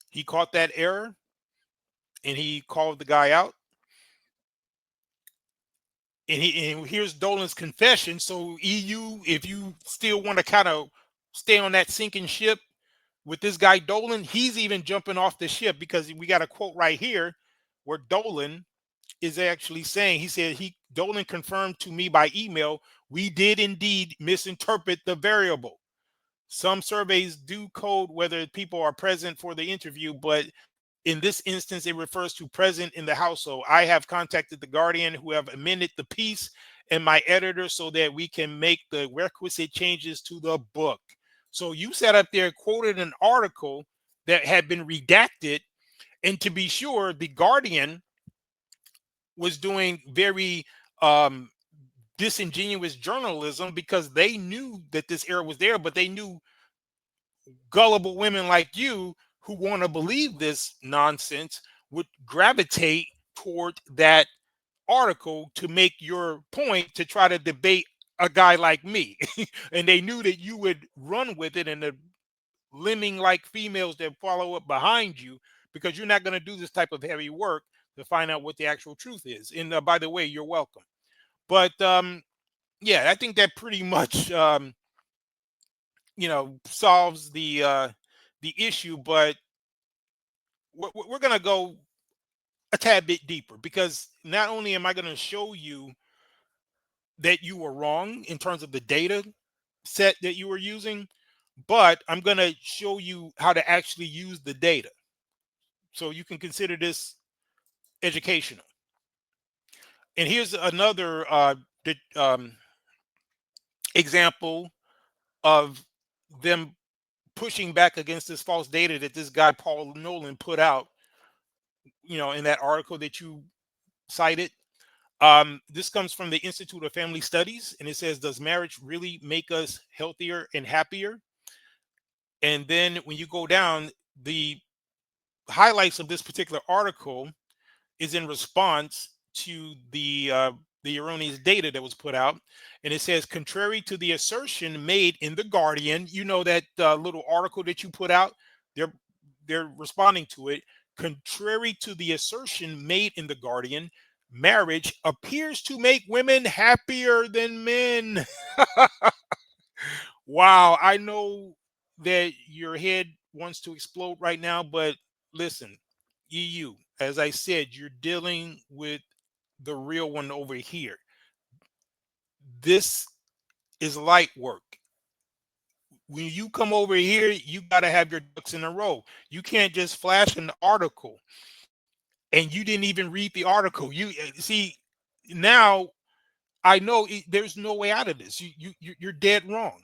A: he caught that error and he called the guy out. And here's Dolan's confession. So EU, if you still want to kind of stay on that sinking ship with this guy Dolan, he's even jumping off the ship because we got a quote right here where Dolan is actually saying, he said, Dolan confirmed to me by email, we did indeed misinterpret the variable. Some surveys do code whether people are present for the interview, but in this instance, it refers to present in the household. I have contacted the Guardian who have amended the piece and my editor so that we can make the requisite changes to the book. So you sat up there, quoted an article that had been redacted. And to be sure, the Guardian was doing very disingenuous journalism because they knew that this error was there, but they knew gullible women like you who want to believe this nonsense would gravitate toward that article to make your point to try to debate a guy like me. And they knew that you would run with it, and the lemming like females that follow up behind you, because you're not going to do this type of heavy work to find out what the actual truth is. And by the way, you're welcome. But yeah, I think that pretty much solves the issue. But we're going to go a tad bit deeper, because not only am I going to show you that you were wrong in terms of the data set that you were using, but I'm going to show you how to actually use the data. So you can consider this educational. And here's another example of them pushing back against this false data that this guy Paul Nolan put out, in that article that you cited. This comes from the Institute of Family Studies, and it says, "Does marriage really make us healthier and happier?" And then when you go down, the highlights of this particular article is in response to the erroneous data that was put out. And it says, contrary to the assertion made in the Guardian, that little article that you put out, they're they're responding to it. Contrary to the assertion made in the Guardian, marriage appears to make women happier than men. Wow, I know that your head wants to explode right now, but listen, EU, as I said, you're dealing with the real one over here. This is light work. When you come over here, you got to have your ducks in a row. You can't just flash an article and you didn't even read the article. You see, now I know there's no way out of this. You're dead wrong.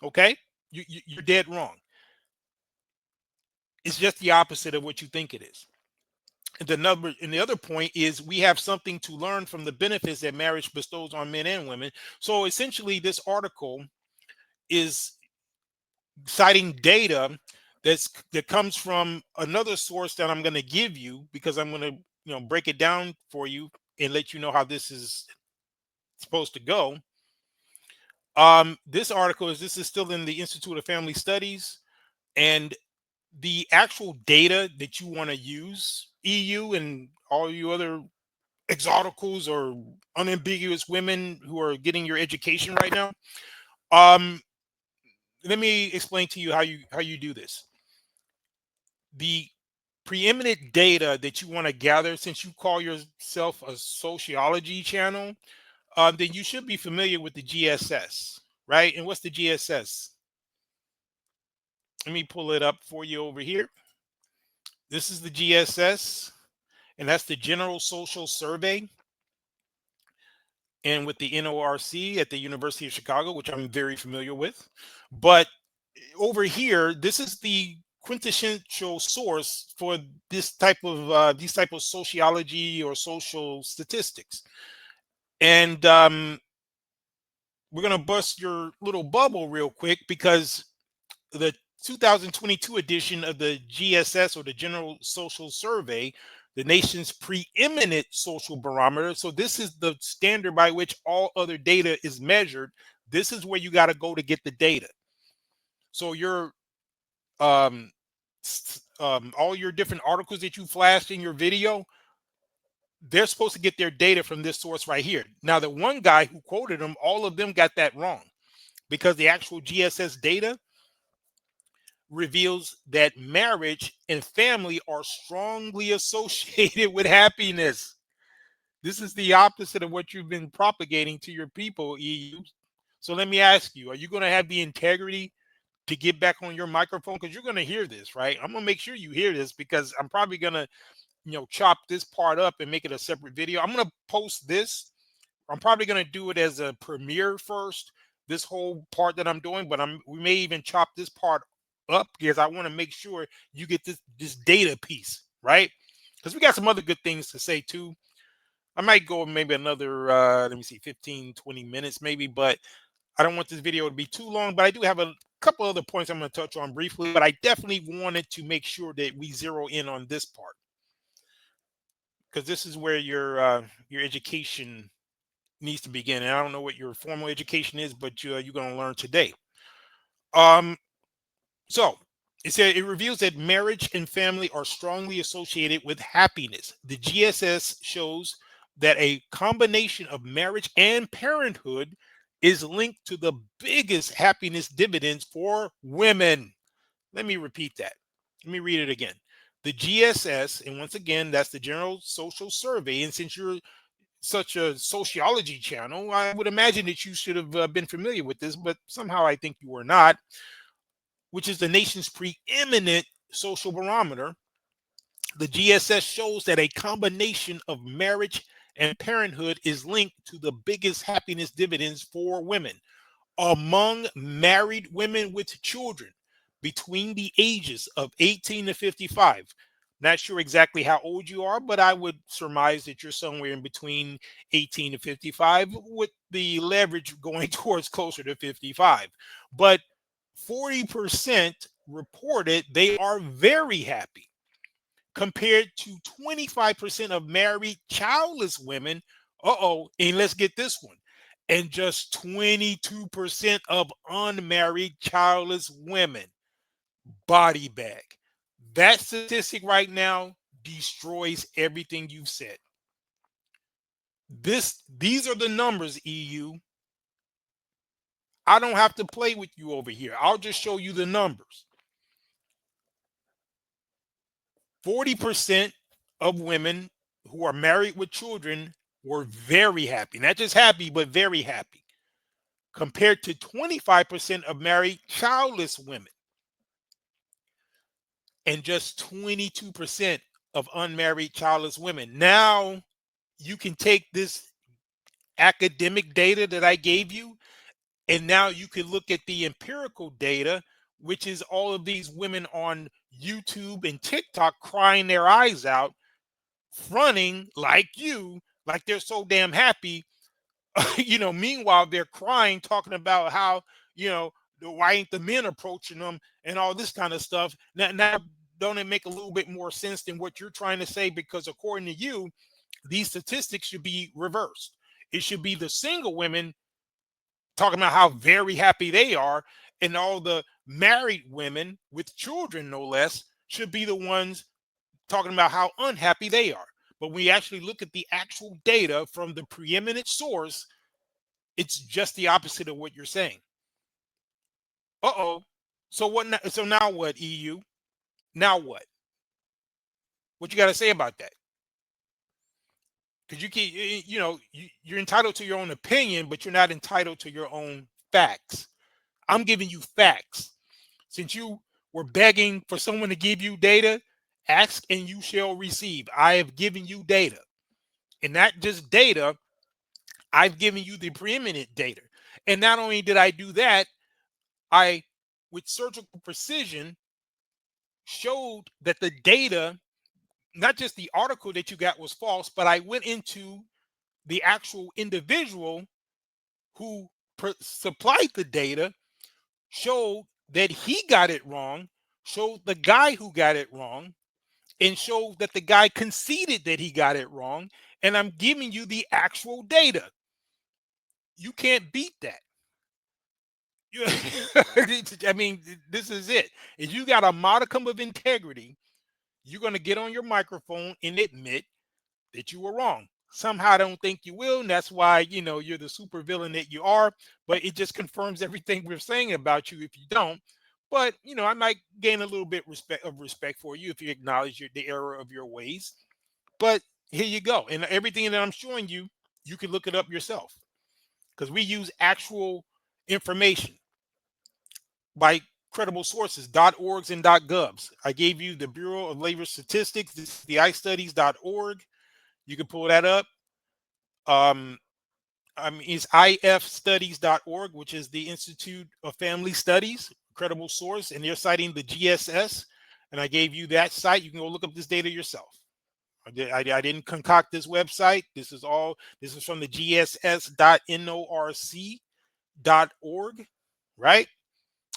A: Okay, you're dead wrong. It's just the opposite of what you think it is. And the other point is, we have something to learn from the benefits that marriage bestows on men and women. So essentially, this article is citing data that comes from another source that I'm going to give you, because I'm going to break it down for you and let you know how this is supposed to go. This is still in the Institute of Family Studies, and the actual data that you want to use, EU and all you other exoticals or unambiguous women who are getting your education right now. Um, Let me explain to you how you do this. The preeminent data that you want to gather, since you call yourself a sociology channel, then you should be familiar with the GSS, right? And what's the GSS? Let me pull it up for you over here. This is the GSS, and that's the General Social Survey, and with the NORC at the University of Chicago, which I'm very familiar with. But over here, this is the quintessential source for these type of sociology or social statistics. And we're gonna bust your little bubble real quick, because the 2022 edition of the GSS, or the General Social Survey, the nation's preeminent social barometer. So this is the standard by which all other data is measured. This is where you got to go to get the data. So your um, all your different articles that you flashed in your video, they're supposed to get their data from this source right here. Now, the one guy who quoted them, all of them got that wrong, because the actual GSS data reveals that marriage and family are strongly associated with happiness. This is the opposite of what you've been propagating to your people, EU. So let me ask you, are you going to have the integrity to get back on your microphone? Because you're going to hear this, right? I'm going to make sure you hear this, because I'm probably going to, chop this part up and make it a separate video. I'm going to post this. I'm probably going to do it as a premiere first, this whole part that I'm doing, but we may even chop this part up, because I want to make sure you get this data piece, right? Because we got some other good things to say too. I might go maybe another let me see, 15, 20 minutes maybe, but I don't want this video to be too long. But I do have couple other points I'm going to touch on briefly, but I definitely wanted to make sure that we zero in on this part because this is where your education needs to begin. And I don't know what your formal education is, but you're going to learn today. Um, So it said it reveals that marriage and family are strongly associated with happiness. The GSS shows that a combination of marriage and parenthood is linked to the biggest happiness dividends for women. Let me repeat that. Let me read it again. The GSS, and once again, that's the General Social Survey. And since you're such a sociology channel, I would imagine that you should have been familiar with this, but somehow I think you were not, which is the nation's preeminent social barometer. The GSS shows that a combination of marriage and parenthood is linked to the biggest happiness dividends for women. Among married women with children between the ages of 18 to 55, not sure exactly how old you are, but I would surmise that you're somewhere in between 18 to 55, with the leverage going towards closer to 55. But 40% reported they are very happy, compared to 25% of married childless women. And let's get this one. And just 22% of unmarried childless women. Body bag. That statistic right now destroys everything you've said. These are the numbers, EU. I don't have to play with you over here. I'll just show you the numbers. 40% of women who are married with children were very happy. Not just happy, but very happy, compared to 25% of married childless women and just 22% of unmarried childless women. Now you can take this academic data that I gave you, and now you can look at the empirical data, which is all of these women on YouTube and TikTok crying their eyes out, fronting like you, like they're so damn happy. Meanwhile they're crying, talking about how, you know, why ain't the men approaching them and all this kind of stuff. Now don't it make a little bit more sense than what you're trying to say? Because according to you, these statistics should be reversed. It should be the single women talking about how very happy they are, and all the married women with children, no less, should be the ones talking about how unhappy they are. But when you actually look at the actual data from the preeminent source, it's just the opposite of what you're saying. Uh-oh. So what now, so now what, EU? Now what? What you got to say about that? Because you keep, you're entitled to your own opinion, but you're not entitled to your own facts. I'm giving you facts. Since you were begging for someone to give you data, ask and you shall receive. I have given you data. And not just data, I've given you the preeminent data. And not only did I do that, I, with surgical precision, showed that the data, not just the article that you got was false, but I went into the actual individual who supplied the data, showed that he got it wrong, showed the guy who got it wrong, and showed that the guy conceded that he got it wrong. And I'm giving you the actual data. You can't beat that. You, I mean, this is it. If you got a modicum of integrity, you're going to get on your microphone and admit that you were wrong. Somehow I don't think you will, and that's why, you're the super villain that you are. But it just confirms everything we're saying about you if you don't. But I might gain a little bit respect for you if you acknowledge the error of your ways. But here you go, and everything that I'm showing you, you can look it up yourself because we use actual information by credible sources, .orgs and .govs. I gave you the Bureau of Labor Statistics, this is the istudies.org. You can pull that up. It's ifstudies.org, which is the Institute of Family Studies, credible source, and they're citing the GSS. And I gave you that site. You can go look up this data yourself. I didn't concoct this website. This is from the gss.norc.org, right?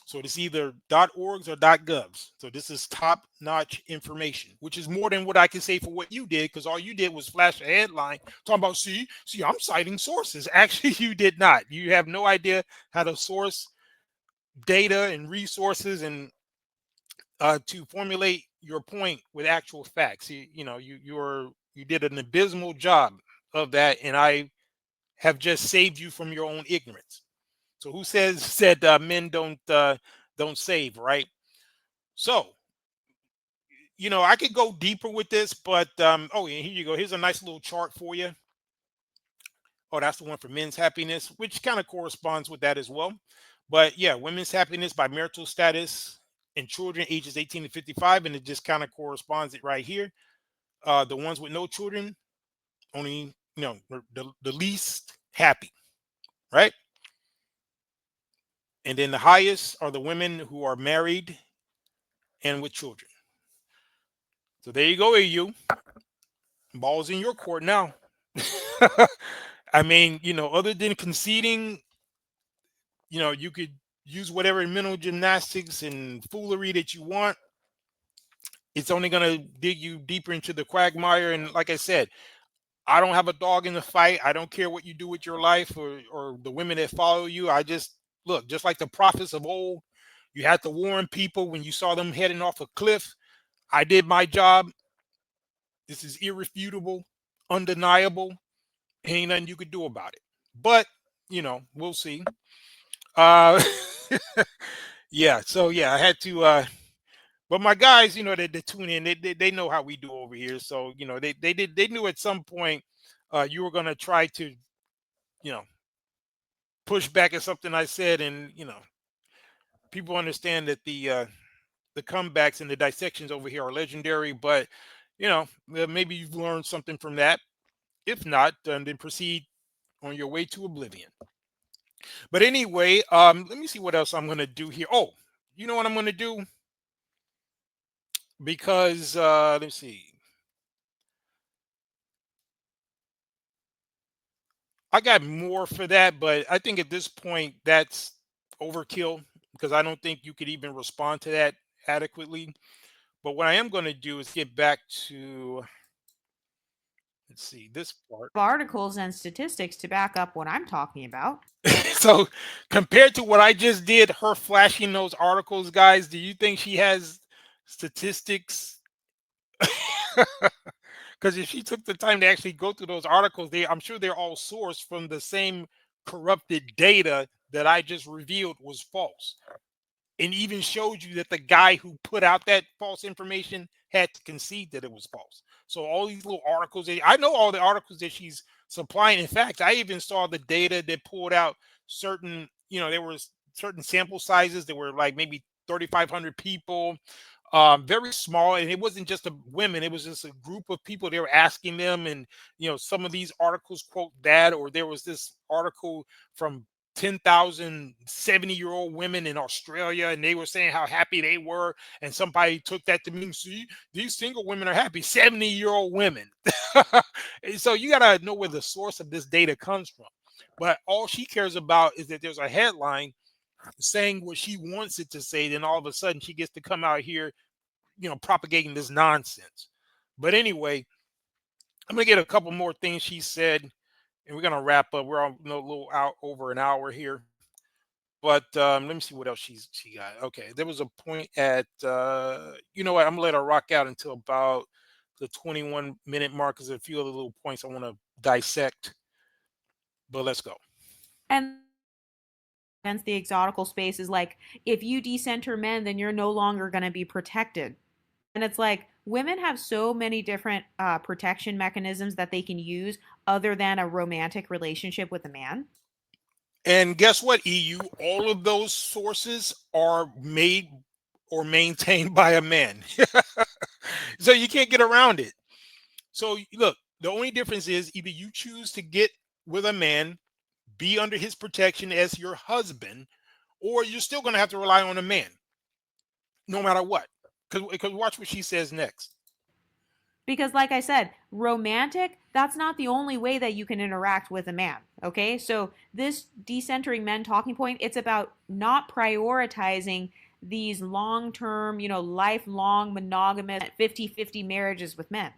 A: So it's either .orgs or .govs. So this is top-notch information, which is more than what I can say for what you did, because all you did was flash a headline talking about, see, I'm citing sources. Actually, you did not. You have no idea how to source data and resources and to formulate your point with actual facts. You did an abysmal job of that, and I have just saved you from your own ignorance. So who said men don't save, right? So I could go deeper with this, but oh, yeah, here you go. Here's a nice little chart for you. Oh, that's the one for men's happiness, which kind of corresponds with that as well. But yeah, women's happiness by marital status and children ages 18 to 55, and it just kind of corresponds it right here. The ones with no children, only the least happy, right? And then the highest are the women who are married and with children. So there you go, AU. Ball's in your court now. I mean, other than conceding, you could use whatever mental gymnastics and foolery that you want. It's only going to dig you deeper into the quagmire. And like I said, I don't have a dog in the fight. I don't care what you do with your life or the women that follow you. I just look, just like the prophets of old, you had to warn people when you saw them heading off a cliff. I did my job. This is irrefutable, undeniable. Ain't nothing you could do about it. But, we'll see. Uh yeah, so yeah, I had to but my guys, they tune in. They know how we do over here. So, they knew at some point you were gonna try to, you know, push back at something I said, and people understand that the comebacks and the dissections over here are legendary, but maybe you've learned something from that. If not, then proceed on your way to oblivion. But anyway, let me see what else I'm gonna do here. Oh, you know what I'm gonna do? Because let's see. I got more for that, but I think at this point that's overkill because I don't think you could even respond to that adequately. But what I am going to do is get back to, let's see, this part.
B: Articles and statistics to back up what I'm talking about.
A: So compared to what I just did, her flashing those articles, guys, do you think she has statistics? Because if she took the time to actually go through those articles, I'm sure they're all sourced from the same corrupted data that I just revealed was false, and even showed you that the guy who put out that false information had to concede that it was false. So all these little articles, I know all the articles that she's supplying. In fact, I even saw the data that pulled out certain, there was certain sample sizes that were like maybe 3,500 people, very small, and it wasn't just a women, it was just a group of people. They were asking them, and some of these articles quote that, or there was this article from 10,000 70-year-old women in Australia, and they were saying how happy they were, and somebody took that to mean, see, these single women are happy, 70-year-old women. So you got to know where the source of this data comes from. But all she cares about is that there's a headline saying what she wants it to say, then all of a sudden she gets to come out here, propagating this nonsense. But anyway, I'm gonna get a couple more things she said, and we're gonna wrap up. We're on a little out over an hour here. But let me see what else she got. Okay, there was a point at you know what? I'm gonna let her rock out until about the 21-minute mark. There's a few other little points I want to dissect. But let's go.
B: And the exotical space is like, if you decenter men, then you're no longer going to be protected. And it's like women have so many different protection mechanisms that they can use other than a romantic relationship with a man.
A: And guess what, EU? All of those sources are made or maintained by a man. So you can't get around it. So look, the only difference is either you choose to get with a man, be under his protection as your husband, or you're still going to have to rely on a man, no matter what. Because watch what she says next.
B: Because like I said, romantic, that's not the only way that you can interact with a man. Okay, so this decentering men talking point, it's about not prioritizing these long-term, lifelong monogamous 50-50 marriages with men.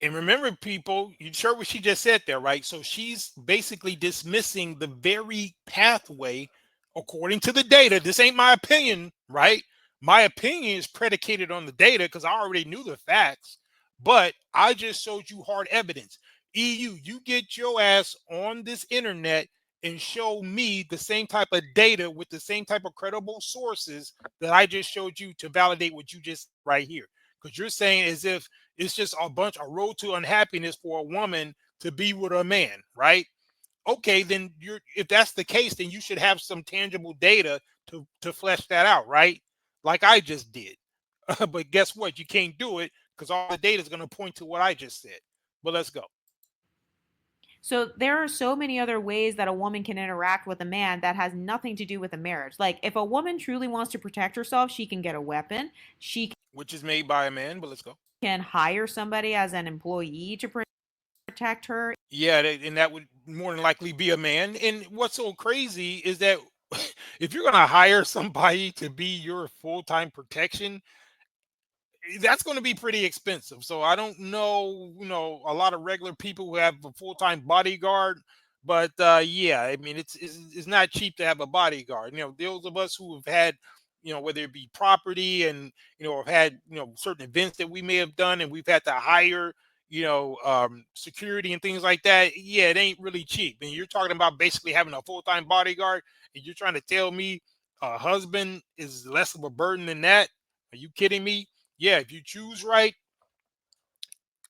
A: And remember, people, you heard what she just said there, right? So she's basically dismissing the very pathway according to the data. This ain't my opinion, right? My opinion is predicated on the data because I already knew the facts, but I just showed you hard evidence. EU, you get your ass on this internet and show me the same type of data with the same type of credible sources that I just showed you to validate what you just right here. Because you're saying as if it's just a road to unhappiness for a woman to be with a man, right? Okay, then you're if that's the case, then you should have some tangible data to flesh that out, right? Like I just did. But guess what? You can't do it because all the data is going to point to what I just said. But let's go.
B: So there are so many other ways that a woman can interact with a man that has nothing to do with a marriage. Like if a woman truly wants to protect herself, she can get a weapon. She
A: Which is made by a man, but let's go.
B: can hire somebody as an employee to protect her.
A: Yeah, and that would more than likely be a man. And what's so crazy is that if you're going to hire somebody to be your full-time protection, that's going to be pretty expensive. So I don't know, a lot of regular people who have a full-time bodyguard, but yeah, I mean it's not cheap to have a bodyguard. Those of us who have had, whether it be property and have had certain events that we may have done, and we've had to hire security and things like that. Yeah, it ain't really cheap. And you're talking about basically having a full-time bodyguard, and you're trying to tell me a husband is less of a burden than that? Are you kidding me? Yeah, if you choose right,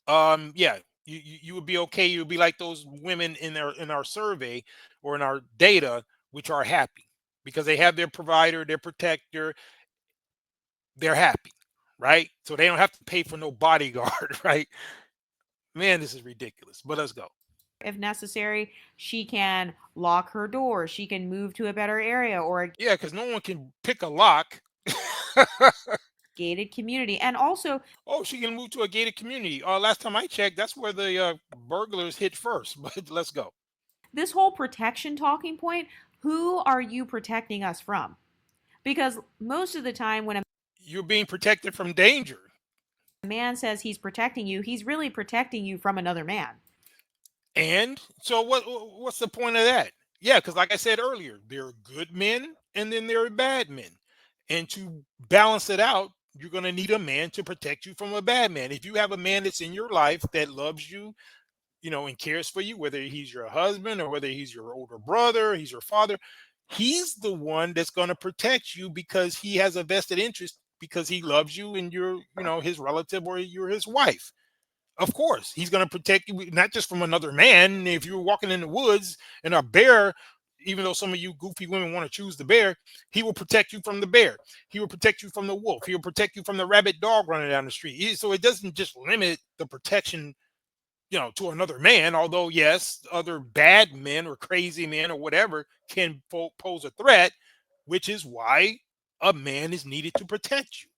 A: yeah, you would be okay. You would be like those women in our survey or in our data, which are happy because they have their provider, their protector. They're happy, right? So they don't have to pay for no bodyguard, right? Man, this is ridiculous. But let's go.
B: If necessary, she can lock her door. She can move to a better area or a
A: Yeah, because no one can pick a lock.
B: gated community. And also,
A: Oh, she can move to a gated community. Last time I checked, that's where the burglars hit first. But let's go.
B: this whole protection talking point, who are you protecting us from? Because most of the time, when a
A: You're being protected from danger.
B: man says he's protecting you, he's really protecting you from another man.
A: And so what's the point of that? Yeah, because like I said earlier, there are good men and then there are bad men. And to balance it out, you're going to need a man to protect you from a bad man. If you have a man that's in your life that loves you, and cares for you, whether he's your husband or whether he's your older brother, he's your father, he's the one that's going to protect you because he has a vested interest because he loves you and you're, his relative or you're his wife. Of course, he's going to protect you not just from another man. If you're walking in the woods and a bear, even though some of you goofy women want to choose the bear, he will protect you from the bear. He will protect you from the wolf. He will protect you from the rabid dog running down the street. So it doesn't just limit the protection, to another man. Although yes, other bad men or crazy men or whatever can pose a threat, which is why a man is needed to protect you.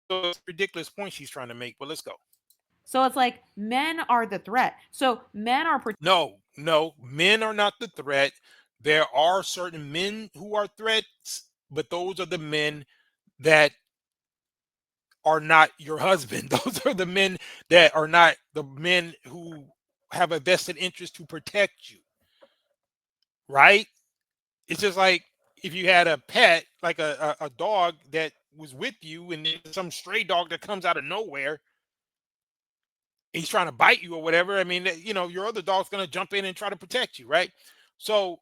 A: So it's a ridiculous point she's trying to make. But let's go.
B: So it's like men are the threat. So men are
A: No, no, men are not the threat. There are certain men who are threats, but those are the men that are not your husband. Those are the men that are not the men who have a vested interest to protect you, right? It's just like if you had a pet, like a dog that was with you, and then some stray dog that comes out of nowhere, he's trying to bite you or whatever. I mean, your other dog's going to jump in and try to protect you, right? So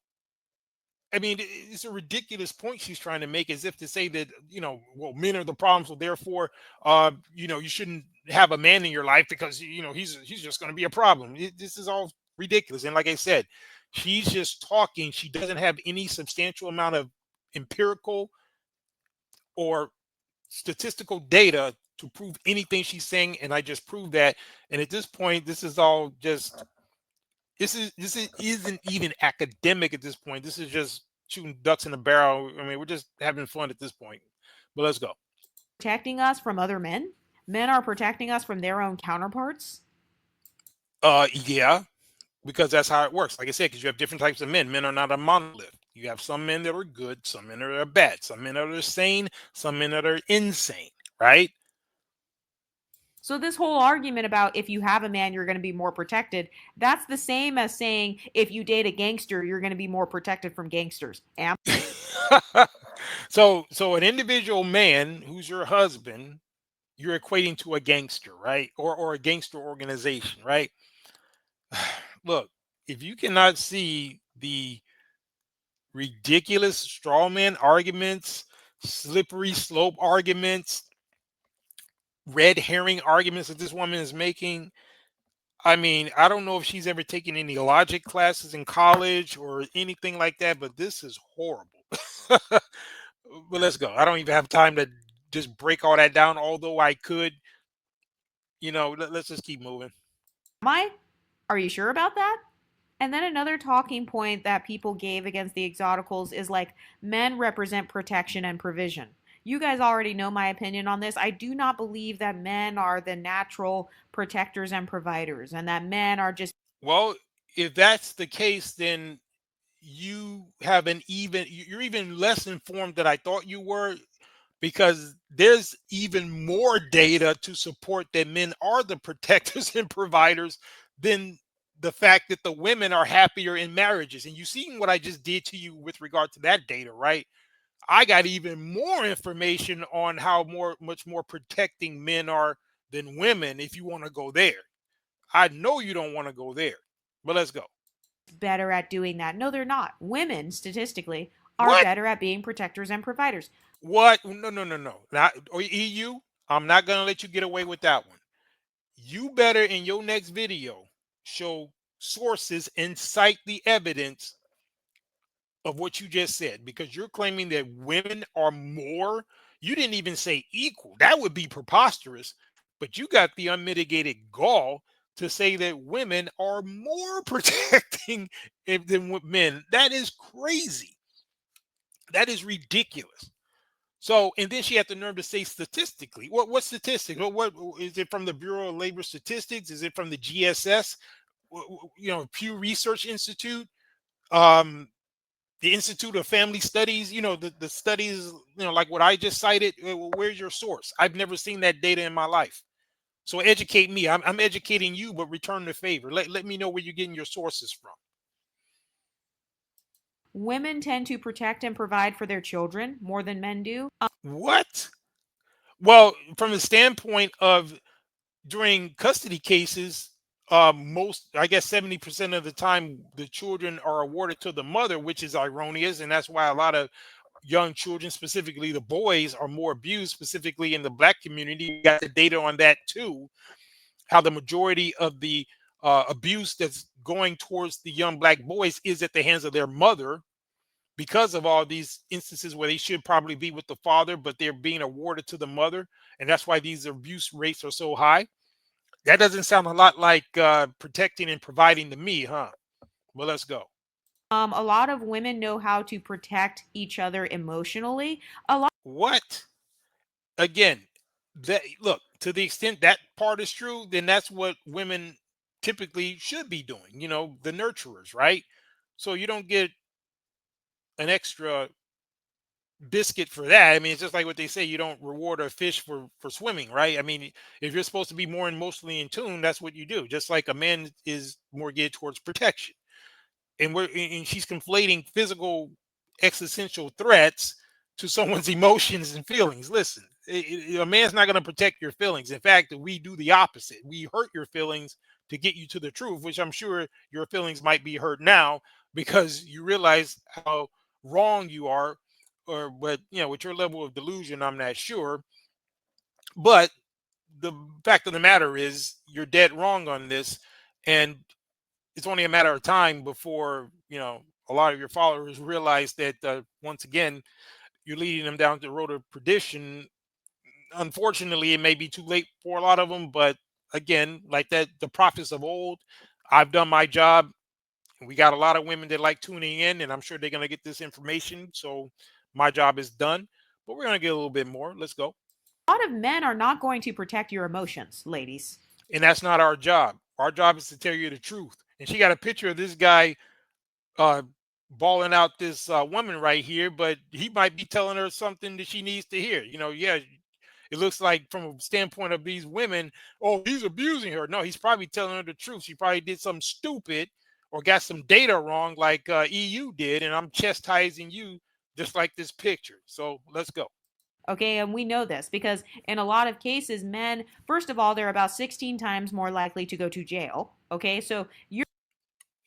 A: I mean, it's a ridiculous point she's trying to make, as if to say that, well, men are the problem, so therefore, you shouldn't have a man in your life because he's just going to be a problem. This is all ridiculous. And like I said, she's just talking. She doesn't have any substantial amount of empirical or statistical data to prove anything she's saying, and I just proved that. And at this point, this is all just isn't even academic at this point. This is just shooting ducks in a barrel. I mean, we're just having fun at this point. But let's go.
B: protecting us from other men. Men are protecting us from their own counterparts?
A: Yeah, because that's how it works. Like I said, because you have different types of men. Men are not a monolith. You have some men that are good, some men that are bad, some men that are sane, some men that are insane, right?
B: So this whole argument about if you have a man you're going to be more protected, that's the same as saying if you date a gangster you're going to be more protected from gangsters. Am
A: So an individual man who's your husband, you're equating to a gangster, right? Or a gangster organization, right? Look, if you cannot see the ridiculous straw man arguments, slippery slope arguments, red herring arguments that this woman is making, I mean, I don't know if she's ever taken any logic classes in college or anything like that, but this is horrible. But let's go. I don't even have time to just break all that down, although I could, let's just keep moving.
B: I? Are you sure about that? And then another talking point that people gave against the exoticals is like men represent protection and provision. You guys already know my opinion on this. I do not believe that men are the natural protectors and providers and that men are just
A: Well, if that's the case, then you're even less informed than I thought you were, because there's even more data to support that men are the protectors and providers than the fact that the women are happier in marriages. And you seen what I just did to you with regard to that data, right? I got even more information on how much more protecting men are than women if you want to go there. I know you don't want to go there, but let's go.
B: better at doing that. No, they're not. Women, statistically, are
A: What?
B: better at being protectors and providers.
A: What? No, no, no, no. Not or EU. I'm not gonna let you get away with that one. You better in your next video show sources and cite the evidence of what you just said, because you're claiming that women are more. You didn't even say equal. That would be preposterous. But you got the unmitigated gall to say that women are more protecting than men. That is crazy. That is ridiculous. So, and then she had the nerve to say statistically. What statistics? What is it from the Bureau of Labor Statistics? Is it from the GSS? Pew Research Institute, um, the Institute of Family Studies. The studies. Like what I just cited. Where's your source? I've never seen that data in my life. So educate me. I'm educating you, but return the favor. Let me know where you're getting your sources from.
B: Women tend to protect and provide for their children more than men do.
A: What? Well, from the standpoint of during custody cases, most, I guess, 70% of the time, the children are awarded to the mother, which is erroneous, and that's why a lot of young children, specifically the boys, are more abused, specifically in the black community. We got the data on that too. How the majority of the abuse that's going towards the young black boys is at the hands of their mother, because of all these instances where they should probably be with the father, but they're being awarded to the mother, and that's why these abuse rates are so high. That doesn't sound a lot like protecting and providing to me, huh? Well, let's go.
B: A lot of women know how to protect each other emotionally. A lot
A: What? Again, that, look, to the extent that part is true, then that's what women typically should be doing. The nurturers, right? So you don't get an extra biscuit for that. I mean, it's just like what they say: you don't reward a fish for swimming, right? I mean, if you're supposed to be more emotionally in tune, that's what you do. Just like a man is more geared towards protection, and she's conflating physical existential threats to someone's emotions and feelings. Listen, a man's not going to protect your feelings. In fact, we do the opposite. We hurt your feelings to get you to the truth, which I'm sure your feelings might be hurt now because you realize how wrong you are. Or, but with your level of delusion, I'm not sure. But the fact of the matter is, you're dead wrong on this, and it's only a matter of time before a lot of your followers realize that once again you're leading them down the road of perdition. Unfortunately, it may be too late for a lot of them, but again, like that, the prophets of old, I've done my job. We got a lot of women that like tuning in, and I'm sure they're going to get this information. So my job is done, but we're going to get a little bit more. Let's go.
B: lot of men are not going to protect your emotions, ladies.
A: And that's not our job. Our job is to tell you the truth. And she got a picture of this guy uh balling out this woman right here, but he might be telling her something that she needs to hear. Yeah, it looks like from a standpoint of these women, oh, he's abusing her. No, he's probably telling her the truth. She probably did something stupid or got some data wrong, like EU did, and I'm chastising you just like this picture. So let's go.
B: Okay, and we know this because in a lot of cases, men, first of all, they're about 16 times more likely to go to jail. Okay, so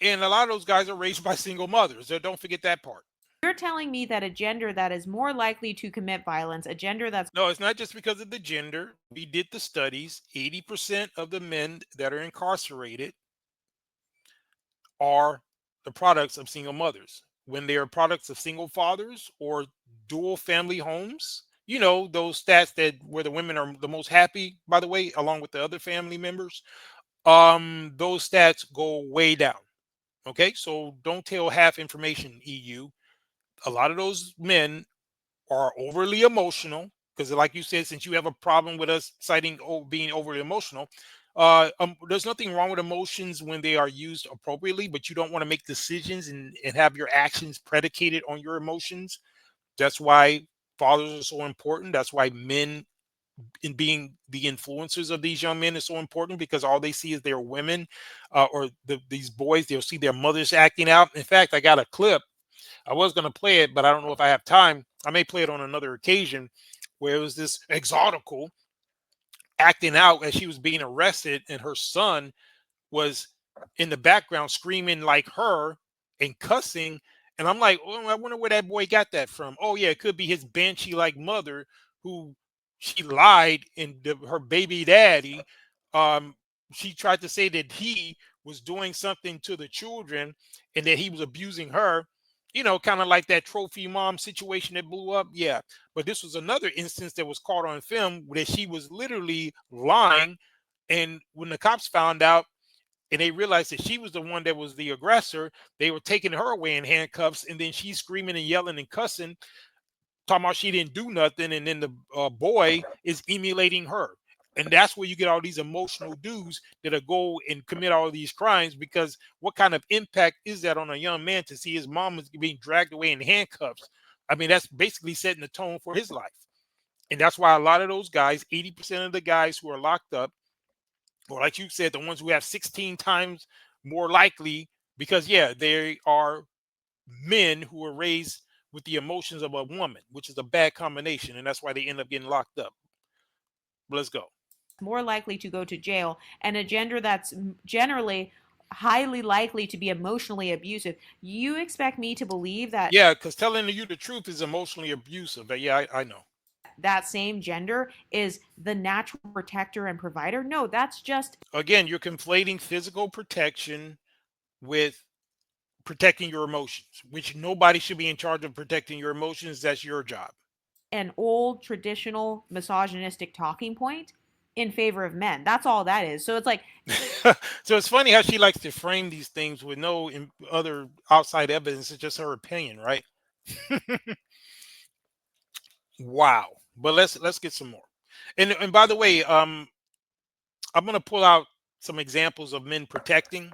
A: And a lot of those guys are raised by single mothers. So don't forget that part.
B: you're telling me that a gender that is more likely to commit violence, a gender that's
A: No, it's not just because of the gender. We did the studies. 80% of the men that are incarcerated are the products of single mothers. When they are products of single fathers or dual family homes, those stats that where the women are the most happy, by the way, along with the other family members, those stats go way down. Okay, so don't tell half information, EU. A lot of those men are overly emotional because, like you said, since you have a problem with us citing being overly emotional, there's nothing wrong with emotions when they are used appropriately, but you don't want to make decisions and have your actions predicated on your emotions. That's why fathers are so important. That's why men in being the influencers of these young men is so important because all they see is their women, or these boys. They'll see their mothers acting out. In fact, I got a clip. I was going to play it, but I don't know if I have time. I may play it on another occasion where it was this exotical acting out as she was being arrested, and her son was in the background screaming like her and cussing. And I'm like, oh, I wonder where that boy got that from. Oh, yeah, it could be his banshee like mother who she lied, and her baby daddy. Um, she tried to say that he was doing something to the children and that he was abusing her, kind of like that trophy mom situation that blew up. Yeah. But this was another instance that was caught on film that she was literally lying. And when the cops found out, and they realized that she was the one that was the aggressor, they were taking her away in handcuffs, and then she's screaming and yelling and cussing, talking about she didn't do nothing, and then the boy is emulating her. And that's where you get all these emotional dudes that'll go and commit all these crimes, because what kind of impact is that on a young man to see his mom is being dragged away in handcuffs? I mean, that's basically setting the tone for his life. And that's why a lot of those guys, 80% of the guys who are locked up, or like you said, the ones who have 16 times more likely, because yeah, they are men who are raised with the emotions of a woman, which is a bad combination, and that's why they end up getting locked up. But let's go.
B: more likely to go to jail, and a gender that's generally highly likely to be emotionally abusive. You expect me to believe that
A: Yeah, because telling you the truth is emotionally abusive. But yeah, I know.
B: that same gender is the natural protector and provider? No, that's just
A: Again, you're conflating physical protection with protecting your emotions, which nobody should be in charge of protecting your emotions. That's your job.
B: an old traditional misogynistic talking point in favor of men. That's all that is. So it's like
A: So it's funny how she likes to frame these things with no other outside evidence. It's just her opinion, right? Wow. But let's get some more. And by the way, I'm gonna pull out some examples of men protecting,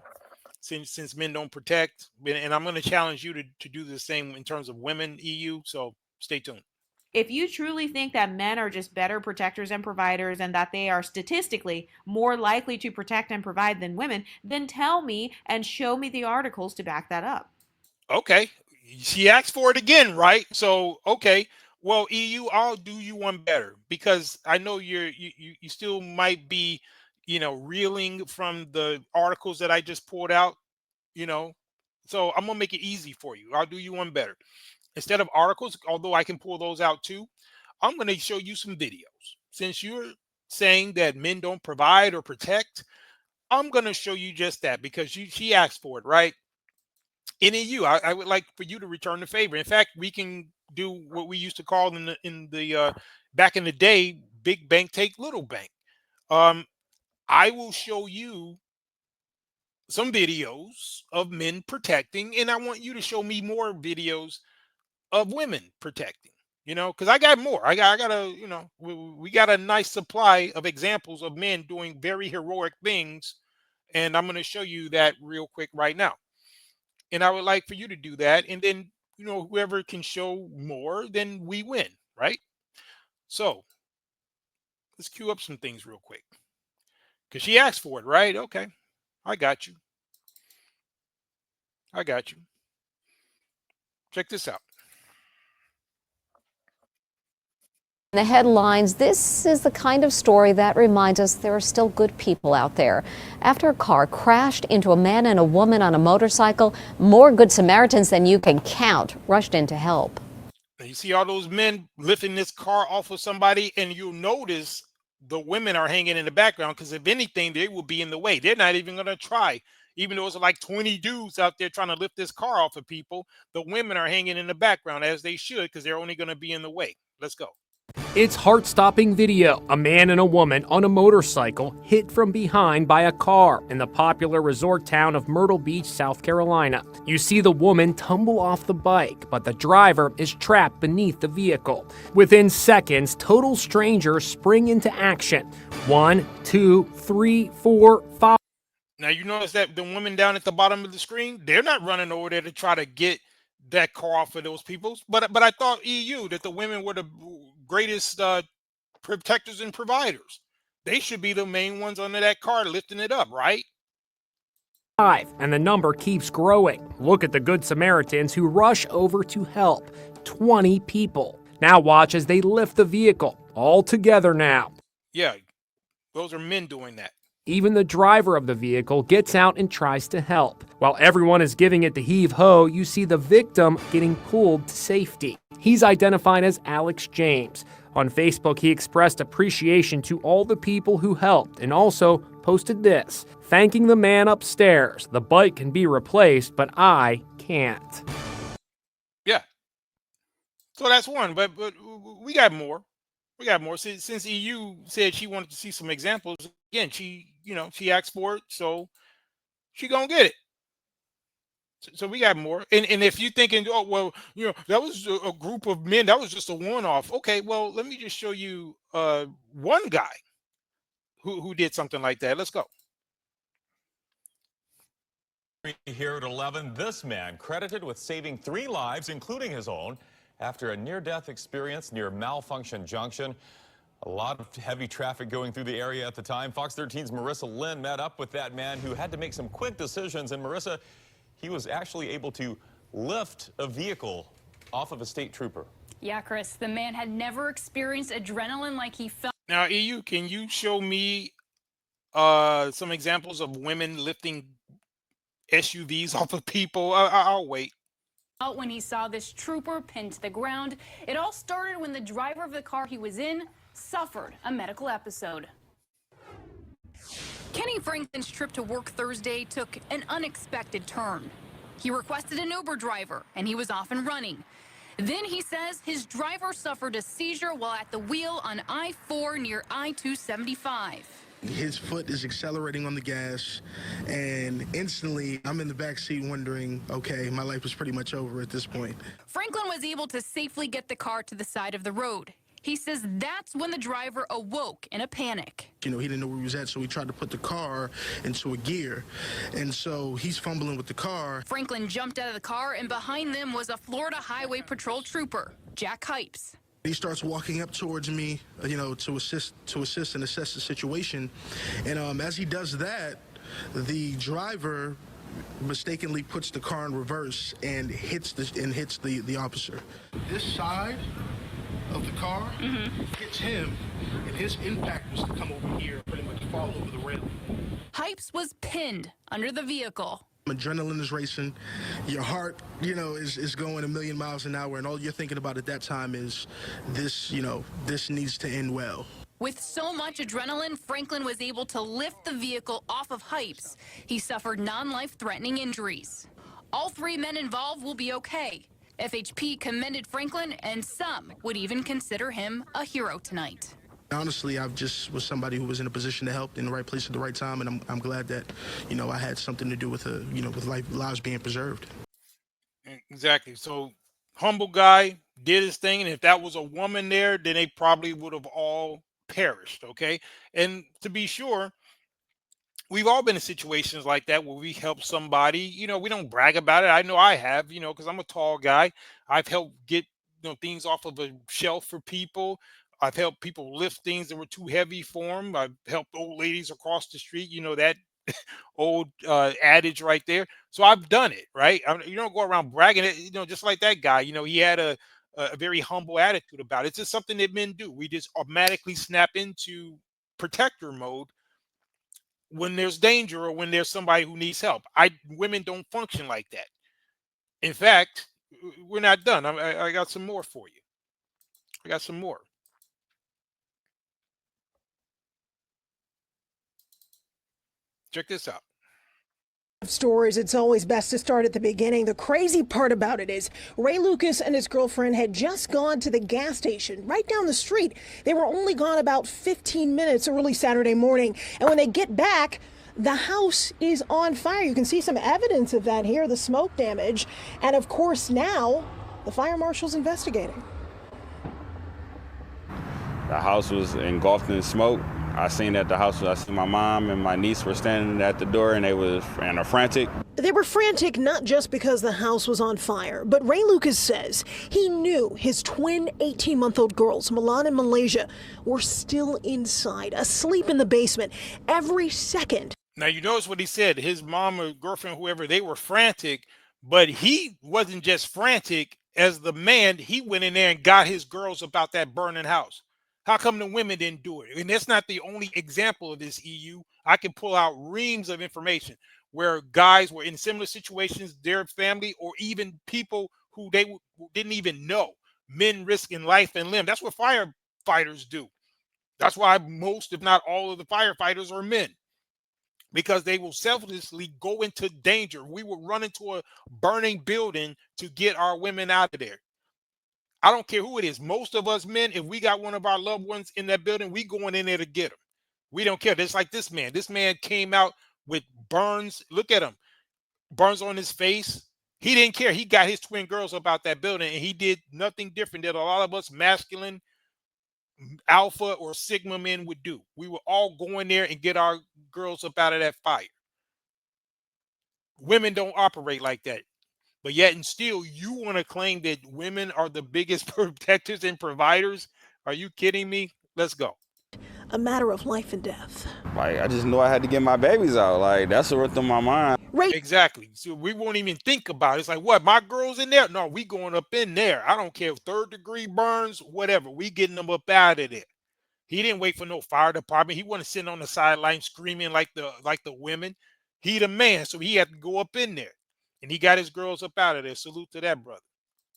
A: since men don't protect, and I'm gonna challenge you to do the same in terms of women, EU. So stay tuned.
B: if you truly think that men are just better protectors and providers and that they are statistically more likely to protect and provide than women, then tell me and show me the articles to back that up.
A: Okay. She asked for it again, right? So okay. Well, EU, I'll do you one better, because I know you still might be, reeling from the articles that I just pulled out, you know. So I'm gonna make it easy for you. I'll do you one better. Instead of articles, although I can pull those out too, I'm gonna show you some videos. Since you're saying that men don't provide or protect, I'm gonna show you just that, because she asked for it, right? And in you, I would like for you to return the favor. In fact, we can do what we used to call in the back in the day, big bank take little bank. Um, I will show you some videos of men protecting, and I want you to show me more videos of women protecting. Because I got more. I got a, we got a nice supply of examples of men doing very heroic things, and I'm going to show you that real quick right now. And I would like for you to do that, and then whoever can show more, then we win, right? So let's queue up some things real quick because she asked for it, right? Okay, I got you. I got you. Check this out.
C: The headlines, this is the kind of story that reminds us there are still good people out there. After a car crashed into a man and a woman on a motorcycle, more Good Samaritans than you can count rushed in to help.
A: And you see all those men lifting this car off of somebody, and you'll notice the women are hanging in the background because if anything, they will be in the way. They're not even going to try. Even though it's like 20 dudes out there trying to lift this car off of people, the women are hanging in the background as they should because they're only going to be in the way. Let's go.
D: It's heart-stopping video. A man and a woman on a motorcycle hit from behind by a car in the popular resort town of Myrtle Beach, South Carolina. You see the woman tumble off the bike, but the driver is trapped beneath the vehicle. Within seconds, total strangers spring into action. 1, 2, 3, 4, 5.
A: Now you notice that the women down at the bottom of the screen, they're not running over there to try to get that car off of those people. But I thought EU that the women were the greatest protectors and providers. They should be the main ones under that car lifting it up, right?
D: And the number keeps growing. Look at the Good Samaritans who rush over to help. 20 people. Now watch as they lift the vehicle. All together now.
A: Yeah, those are men doing that.
D: Even the driver of the vehicle gets out and tries to help. While everyone is giving it the heave-ho, you see the victim getting pulled to safety. He's identified as Alex James. On Facebook, he expressed appreciation to all the people who helped and also posted this, thanking the man upstairs. The bike can be replaced, but I can't.
A: Yeah. So that's one, but we got more. We got more. Since EU said she wanted to see some examples, again, she asked for it, so she gonna get it. So we got more. And if you're thinking, oh well, that was a group of men, that was just a one-off. Okay, well, let me just show you one guy who did something like that. Let's go.
E: Here at 11, this man credited with saving 3 lives, including his own, after a near-death experience near Malfunction Junction. A lot of heavy traffic going through the area at the time. Fox 13's Marissa Lynn met up with that man who had to make some quick decisions. And Marissa, he was actually able to lift a vehicle off of a state trooper.
F: Yeah, Chris, the man had never experienced adrenaline like he felt.
A: Now, EU, can you show me some examples of women lifting SUVs off of people? I'll wait.
F: When he saw this trooper pinned to the ground. It all started when the driver of the car he was in suffered a medical episode. Kenny Franklin's trip to work Thursday took an unexpected turn. He requested an Uber driver, and he was off and running. Then he says his driver suffered a seizure while at the wheel on I-4 near I-275.
G: His foot is accelerating on the gas, and instantly I'm in the back seat wondering, okay, my life is pretty much over at this point.
F: Franklin was able to safely get the car to the side of the road. He says that's when the driver awoke in a panic.
G: He didn't know where he was at, so he tried to put the car into a gear. And so he's fumbling with the car.
F: Franklin jumped out of the car, and behind them was a Florida Highway Patrol trooper, Jack Hypes.
G: He starts walking up towards me, to assist and assess the situation. And as he does that, the driver mistakenly puts the car in reverse and hits the officer. This side of the car hits him, and his impact was to come over here and pretty much fall over the rail.
F: Hypes was pinned under the vehicle.
G: Adrenaline is racing, your heart, is going a million miles an hour, and all you're thinking about at that time is this, this needs to end well.
F: With so much adrenaline, Franklin was able to lift the vehicle off of Hypes. He suffered non-life-threatening injuries. All 3 men involved will be okay. FHP commended Franklin, and some would even consider him a hero tonight.
G: Honestly, I just was somebody who was in a position to help in the right place at the right time, and I'm glad that, I had something to do with with lives being preserved.
A: Exactly. So Humble guy, did his thing, and if that was a woman there, then they probably would have all perished. Okay, and to be sure, we've all been in situations like that where we help somebody. We don't brag about it. I know I have. Because I'm a tall guy. I've helped get things off of a shelf for people. I've helped people lift things that were too heavy for them. I've helped old ladies across the street. That old adage right there. So I've done it, right? You don't go around bragging it. Just like that guy. He had a very humble attitude about it. It's just something that men do. We just automatically snap into protector mode when there's danger or when there's somebody who needs help. Women don't function like that. In fact, we're not done. I got some more for you. I got some more. Check this out.
H: Stories, it's always best to start at the beginning. The crazy part about it is Ray Lucas and his girlfriend had just gone to the gas station right down the street. They were only gone about 15 minutes early Saturday morning. And when they get back, the house is on fire. You can see some evidence of that here, the smoke damage. And of course, now the fire marshal's investigating.
I: The house was engulfed in smoke. I seen at the house, I seen my mom and my niece were standing at the door and they were frantic.
H: They were frantic not just because the house was on fire, but Ray Lucas says he knew his twin 18-month-old girls, Milan and Malaysia, were still inside, asleep in the basement every second.
A: Now, you notice what he said. His mom or girlfriend, whoever, they were frantic, but he wasn't just frantic. As the man, he went in there and got his girls about that burning house. How come the women didn't do it? And that's not the only example of this, EU. I can pull out reams of information where guys were in similar situations, their family, or even people who didn't even know. Men risking life and limb. That's what firefighters do. That's why most, if not all, of the firefighters are men, because they will selflessly go into danger. We will run into a burning building to get our women out of there. I don't care who it is. Most of us men, if we got one of our loved ones in that building, we going in there to get them. We don't care. It's like this man. This man came out with burns. Look at him. Burns on his face. He didn't care. He got his twin girls up out that building, and he did nothing different than a lot of us masculine alpha or sigma men would do. We were all going there and get our girls up out of that fire. Women don't operate like that. But yet and still, you want to claim that women are the biggest protectors and providers? Are you kidding me? Let's go.
H: A matter of life and death.
I: Like, I just knew I had to get my babies out. Like, that's what through my mind.
H: Right.
A: Exactly. So we won't even think about it. It's like, what, my girl's in there? No, we going up in there. I don't care if 3rd-degree burns, whatever. We getting them up out of there. He didn't wait for no fire department. He wasn't sitting on the sideline screaming like the women. He the man, so he had to go up in there. And he got his girls up out of there. Salute to that brother.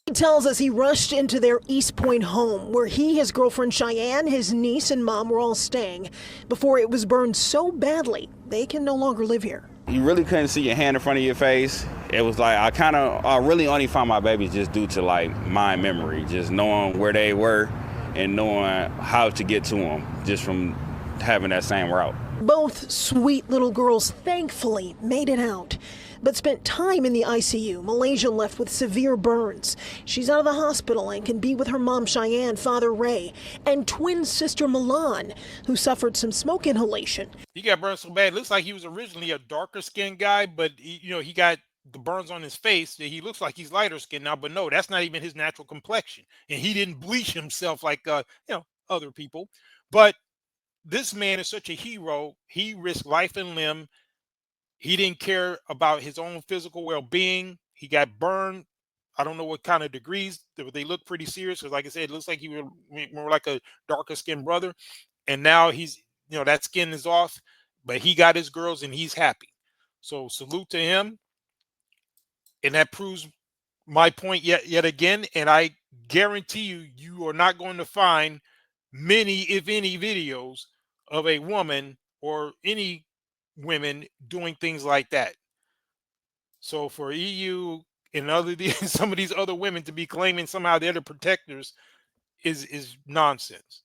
H: He tells us he rushed into their East Point home where he, his girlfriend Cheyenne, his niece, and mom were all staying before it was burned so badly they can no longer live here.
I: You really couldn't see your hand in front of your face. It was like I really only found my babies just due to like my memory, just knowing where they were and knowing how to get to them just from having that same route.
H: Both sweet little girls thankfully made it out, but spent time in the ICU. Malaysia left with severe burns. She's out of the hospital and can be with her mom Cheyenne, father Ray, and twin sister Milan, who suffered some smoke inhalation.
A: He got burned so bad. It looks like he was originally a darker skinned guy, but he got the burns on his face. He looks like he's lighter skinned now, but no, that's not even his natural complexion. And he didn't bleach himself like other people. But this man is such a hero. He risked life and limb. He didn't care about his own physical well-being. He got burned. I don't know what kind of degrees. They look pretty serious because, like I said, it looks like he was more like a darker skinned brother. And now he's, that skin is off, but he got his girls and he's happy. So salute to him. And that proves my point yet again. And I guarantee you are not going to find many, if any, videos of a woman or any women doing things like that. So for EU and some of these other women to be claiming somehow they're the protectors is nonsense.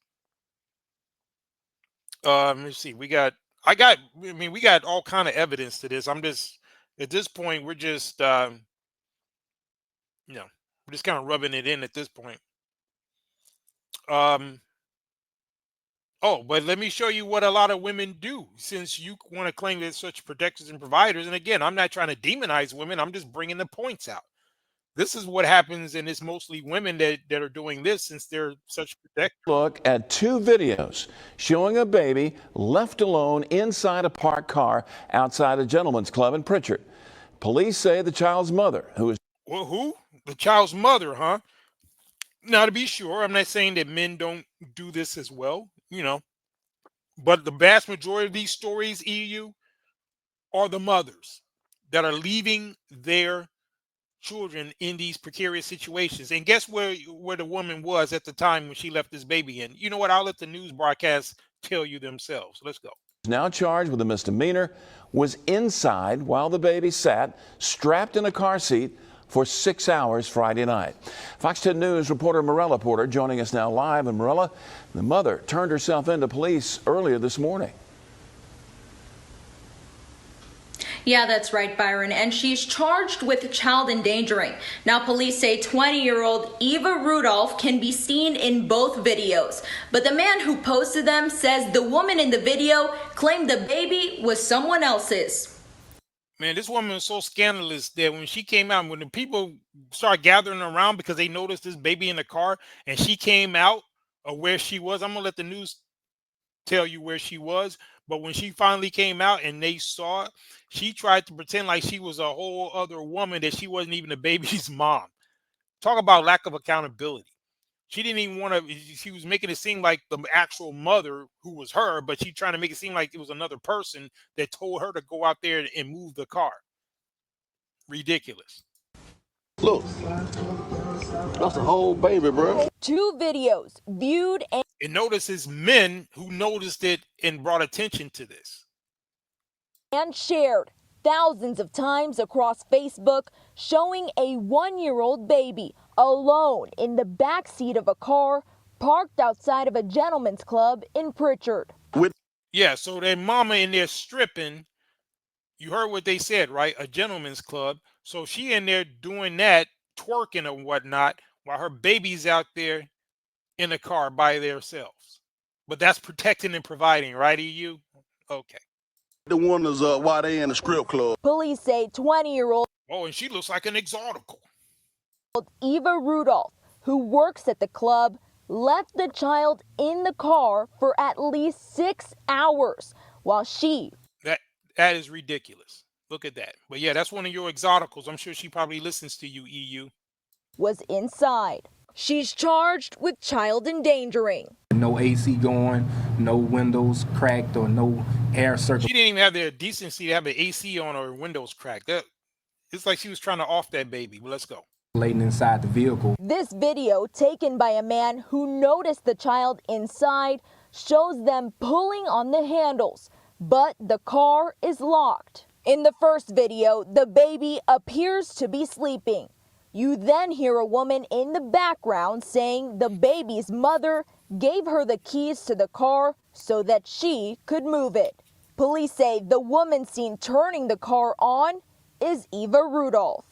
A: Let's see. We got all kind of evidence to this. I'm just at this point we're just we're We're just kind of rubbing it in at this point. Oh, but let me show you what a lot of women do, since you want to claim they're such protectors and providers. And again, I'm not trying to demonize women. I'm just bringing the points out. This is what happens, and it's mostly women that are doing this, since they're such protectors.
J: Look at two videos showing a baby left alone inside a parked car outside a gentleman's club in Pritchard. Police say the child's mother, who is
A: Well, who? The child's mother, huh? Now, to be sure, I'm not saying that men don't do this as well, but the vast majority of these stories, EU, are the mothers that are leaving their children in these precarious situations. And guess where the woman was at the time when she left this baby in? You know what? I'll let the news broadcast tell you themselves. Let's go.
J: now charged with a misdemeanor, was inside while the baby sat strapped in a car seat for 6 hours Friday night. Fox 10 News reporter Morella Porter joining us now live. And Morella, the mother turned herself into police earlier this morning.
K: Yeah, that's right, Byron. And she's charged with child endangering. Now, police say 20-year-old Eva Rudolph can be seen in both videos. But the man who posted them says the woman in the video claimed the baby was someone else's.
A: Man, this woman was so scandalous that when she came out, when the people started gathering around because they noticed this baby in the car, and she came out of where she was, I'm going to let the news tell you where she was. But when she finally came out and they saw it, she tried to pretend like she was a whole other woman, that she wasn't even the baby's mom. Talk about lack of accountability. She didn't even want to, she was making it seem like the actual mother who was her, but she trying to make it seem like it was another person that told her to go out there and move the car. Ridiculous.
L: Look, that's a whole baby, bro.
K: 2 videos viewed
A: And notice it's men who noticed it and brought attention to this.
K: and shared thousands of times across Facebook, showing a 1-year-old baby alone in the back seat of a car parked outside of a gentleman's club in Pritchard.
A: Yeah, so their mama in there stripping. You heard what they said, right? A gentleman's club. So she in there doing that, twerking and whatnot, while her baby's out there in a car by themselves. But that's protecting and providing, right, EU? Okay.
L: The one is why they in the strip club.
K: Police say 20-year-old
A: Oh, and she looks like an exotical.
K: Eva Rudolph, who works at the club, left the child in the car for at least 6 hours while she
A: That is ridiculous. Look at that. But yeah, that's one of your exoticals. I'm sure she probably listens to you, EU.
K: was inside. She's charged with child endangering.
M: No AC going, no windows cracked, or no air circulation.
A: She didn't even have the decency to have the AC on or windows cracked. It's like she was trying to off that baby. Well, let's go.
M: Inside the vehicle.
K: This video, taken by a man who noticed the child inside, shows them pulling on the handles, but the car is locked. In the first video, the baby appears to be sleeping. You then hear a woman in the background saying the baby's mother gave her the keys to the car so that she could move it. Police say the woman seen turning the car on is Eva Rudolph.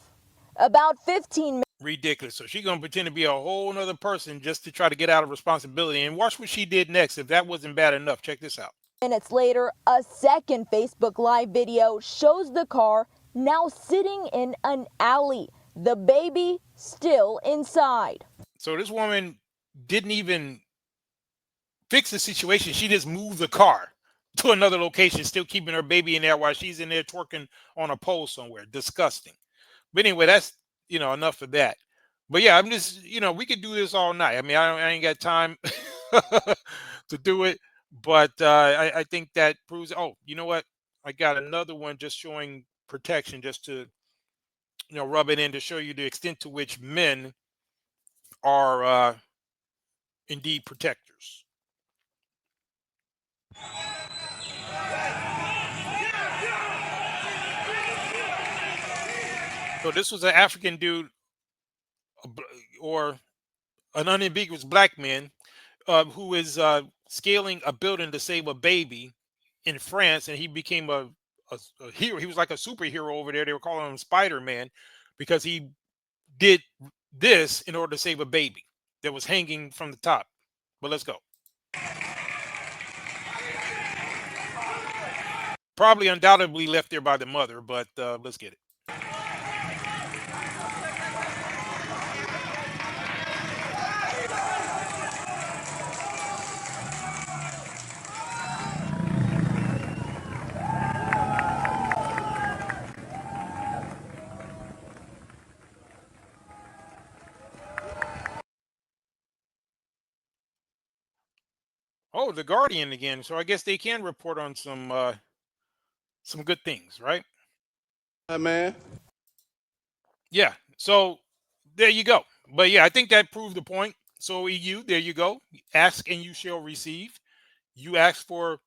K: About 15 minutes.
A: Ridiculous. So she's going to pretend to be a whole nother person just to try to get out of responsibility. And watch what she did next. If that wasn't bad enough, check this out.
K: Minutes later, a second Facebook Live video shows the car now sitting in an alley. The baby still inside.
A: So this woman didn't even fix the situation. She just moved the car to another location, still keeping her baby in there while she's in there twerking on a pole somewhere. Disgusting. But anyway, that's, enough of that. But yeah, I'm just, we could do this all night. I mean, I ain't got time to do it. But I think that proves, oh, you know what? I got another one just showing protection, just to, rub it in to show you the extent to which men are indeed protectors. So this was an African dude or an unambiguous black man who is scaling a building to save a baby in France, and he became a hero. He was like a superhero over there. They were calling him Spider-Man because he did this in order to save a baby that was hanging from the top. But let's go. Probably undoubtedly left there by the mother, but let's get it. Oh, the Guardian again. So I guess they can report on some good things, right?
N: Man.
A: Yeah. So there you go. But yeah, I think that proved the point. So EU, there you go. Ask and you shall receive. You ask for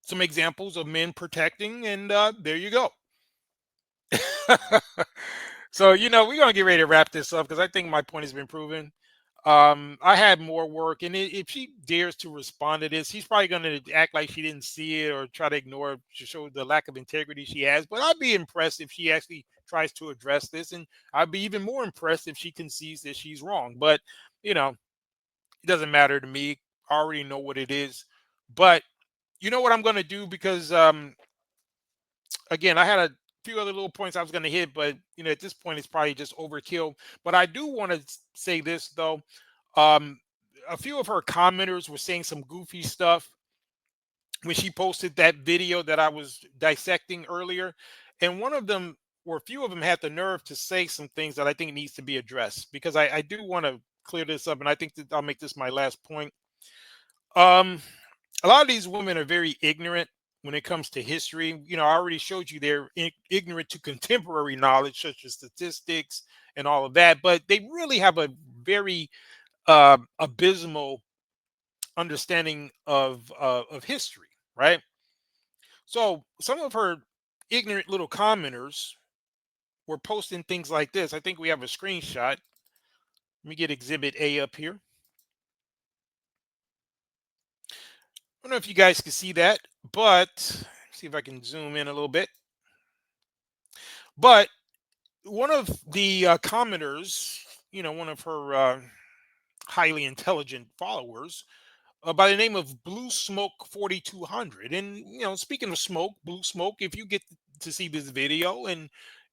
A: some examples of men protecting, and there you go. So we're gonna get ready to wrap this up because I think my point has been proven. I had more work, and if she dares to respond to this, she's probably gonna act like she didn't see it or try to ignore it to show the lack of integrity she has. But I'd be impressed if she actually tries to address this, and I'd be even more impressed if she concedes that she's wrong. But it doesn't matter to me. I already know what it is. But you know what I'm gonna do because again, I had a few other little points I was going to hit, but at this point, it's probably just overkill. But I do want to say this though. Um, a few of her commenters were saying some goofy stuff when she posted that video that I was dissecting earlier, and one of them, or a few of them, had the nerve to say some things that I think needs to be addressed because I do want to clear this up, and I think that I'll make this my last point. Um, a lot of these women are very ignorant when it comes to history. I already showed you they're ignorant to contemporary knowledge, such as statistics and all of that, but they really have a very abysmal understanding of history, right? So some of her ignorant little commenters were posting things like this. I think we have a screenshot. Let me get Exhibit A up here. I don't know if you guys can see that, but see if I can zoom in a little bit. But one of the commenters, one of her highly intelligent followers, by the name of Blue Smoke 4200. And speaking of smoke, Blue Smoke, if you get to see this video and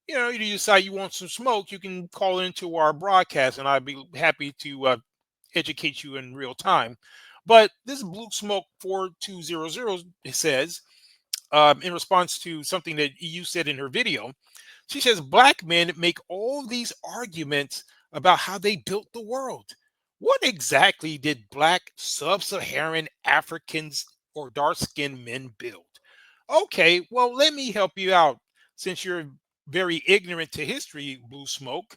A: you decide you want some smoke, you can call into our broadcast, and I'd be happy to educate you in real time. But this Blue Smoke 4200 says, in response to something that EU said in her video, she says black men make all these arguments about how they built the world. What exactly did black sub-Saharan Africans or dark-skinned men build? Okay, well, let me help you out since you're very ignorant to history, Blue Smoke.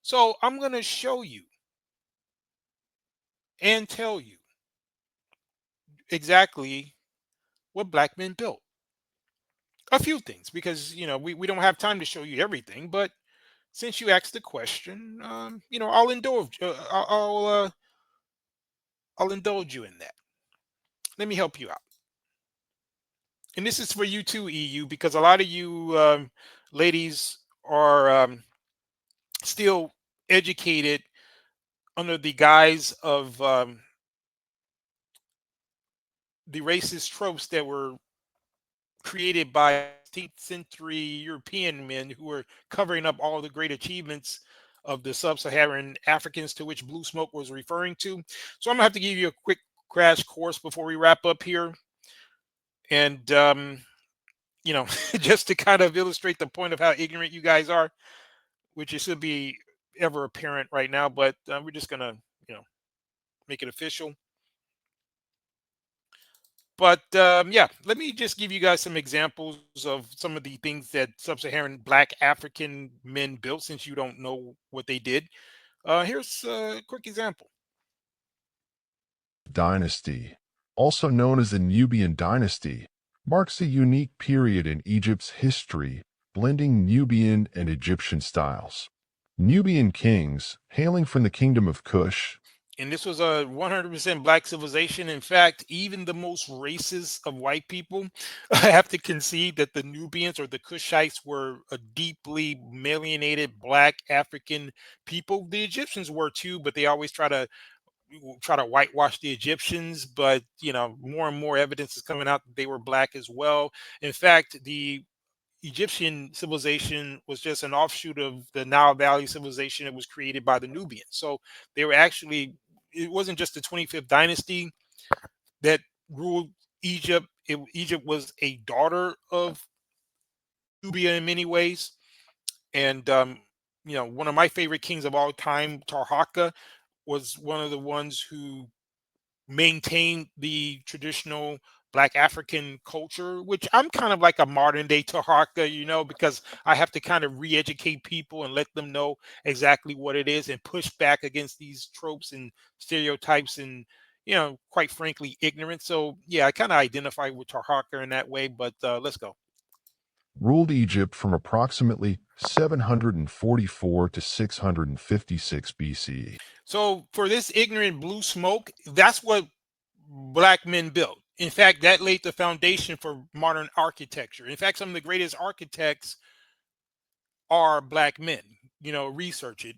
A: So I'm going to show you and tell you exactly what black men built. A few things, because we don't have time to show you everything, but since you asked the question, I'll indulge. I'll indulge you in that. Let me help you out. And this is for you too, EU, because a lot of you ladies are still educated under the guise of the racist tropes that were created by 18th century European men who were covering up all the great achievements of the sub-Saharan Africans to which Blue Smoke was referring to. So I'm gonna have to give you a quick crash course before we wrap up here. And just to kind of illustrate the point of how ignorant you guys are, which it should be ever apparent right now, but we're just gonna, make it official. But yeah, let me just give you guys some examples of some of the things that sub-Saharan Black African men built, since you don't know what they did. Here's a quick example.
O: Dynasty, also known as the Nubian dynasty, marks a unique period in Egypt's history, blending Nubian and Egyptian styles. Nubian kings, hailing from the kingdom of Kush.
A: And this was a 100% black civilization. In fact, even the most racist of white people have to concede that the Nubians or the Kushites were a deeply melanated black African people. The Egyptians were too, but they always try to whitewash the Egyptians. But more and more evidence is coming out that they were black as well. In fact, the Egyptian civilization was just an offshoot of the Nile Valley civilization that was created by the Nubians. So they were actually, it wasn't just the 25th dynasty that ruled Egypt. Egypt was a daughter of Nubia in many ways. And, one of my favorite kings of all time, Tarhaka, was one of the ones who maintain the traditional black African culture, which I'm kind of like a modern day Taharka, because I have to kind of re-educate people and let them know exactly what it is and push back against these tropes and stereotypes and quite frankly, ignorance. So yeah, I kind of identify with Taharka in that way, but let's go.
O: Ruled Egypt from approximately 744 to 656 BCE.
A: So for this ignorant blue smoke, that's what black men built. In fact, that laid the foundation for modern architecture. In fact, some of the greatest architects are black men. Research it,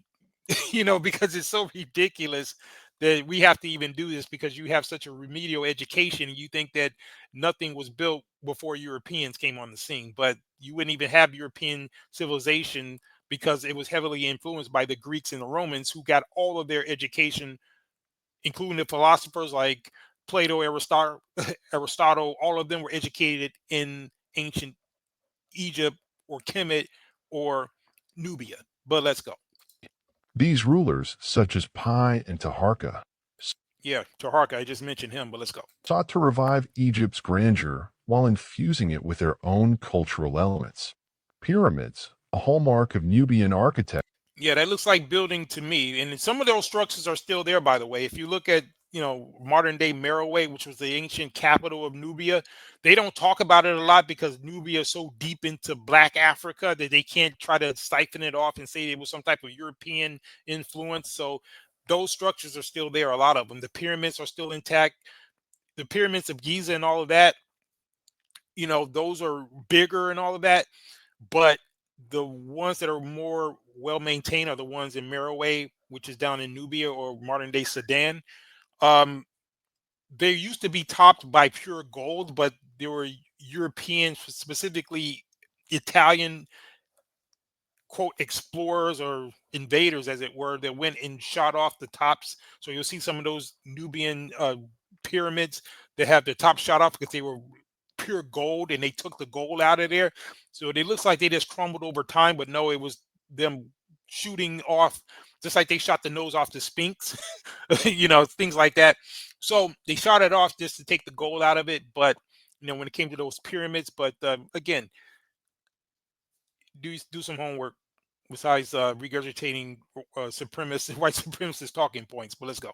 A: because it's so ridiculous that we have to even do this because you have such a remedial education and you think that nothing was built before Europeans came on the scene. But you wouldn't even have European civilization because it was heavily influenced by the Greeks and the Romans who got all of their education, including the philosophers like Plato, Aristotle, all of them were educated in ancient Egypt or Kemet or Nubia. But let's go.
O: These rulers, such as Pi and Taharka,
A: Yeah, Taharka, I just mentioned him, but let's go.
O: sought to revive Egypt's grandeur while infusing it with their own cultural elements. Pyramids, a hallmark of Nubian architecture.
A: Yeah, that looks like building to me. And some of those structures are still there, by the way. If you look at, modern day Meroe, which was the ancient capital of Nubia, they don't talk about it a lot because Nubia is so deep into Black Africa that they can't try to siphon it off and say it was some type of European influence. So those structures are still there, a lot of them. The pyramids are still intact. The pyramids of Giza and all of that, those are bigger and all of that. But the ones that are more well maintained are the ones in Meroe, which is down in Nubia or modern day Sudan. Um, they used to be topped by pure gold, but there were Europeans, specifically Italian, quote, explorers or invaders, as it were, that went and shot off the tops. So you'll see some of those Nubian pyramids that have the top shot off because they were pure gold and they took the gold out of there. So it looks like they just crumbled over time, but no, it was them shooting off, just like they shot the nose off the Sphinx, things like that. So they shot it off just to take the gold out of it. But when it came to those pyramids, but again, do some homework besides regurgitating supremacist white supremacist talking points. But let's go.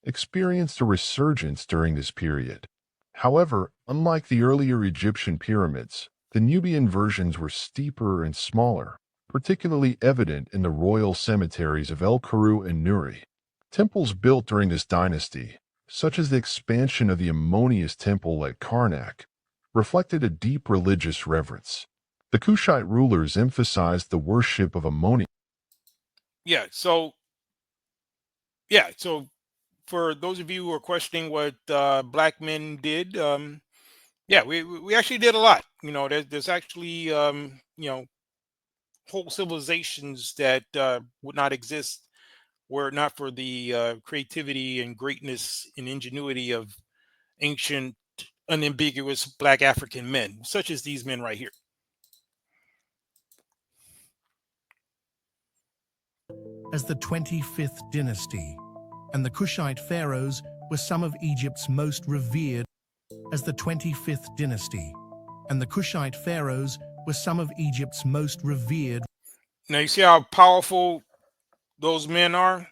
O: Experienced a resurgence during this period. However, unlike the earlier Egyptian pyramids, the Nubian versions were steeper and smaller, particularly evident in the royal cemeteries of El Kuru and Nuri. Temples built during this dynasty, such as the expansion of the Ammonius temple at Karnak, reflected a deep religious reverence. The Kushite rulers emphasized the worship of Ammonius.
A: So for those of you who are questioning what black men did, we actually did a lot. There's actually whole civilizations that would not exist were it not for the creativity and greatness and ingenuity of ancient, unambiguous black African men, such as these men right here.
P: As the 25th dynasty, and the Kushite pharaohs were some of Egypt's most revered. As the 25th dynasty, and the Kushite pharaohs were some of Egypt's most revered.
A: Now you see how powerful those men are?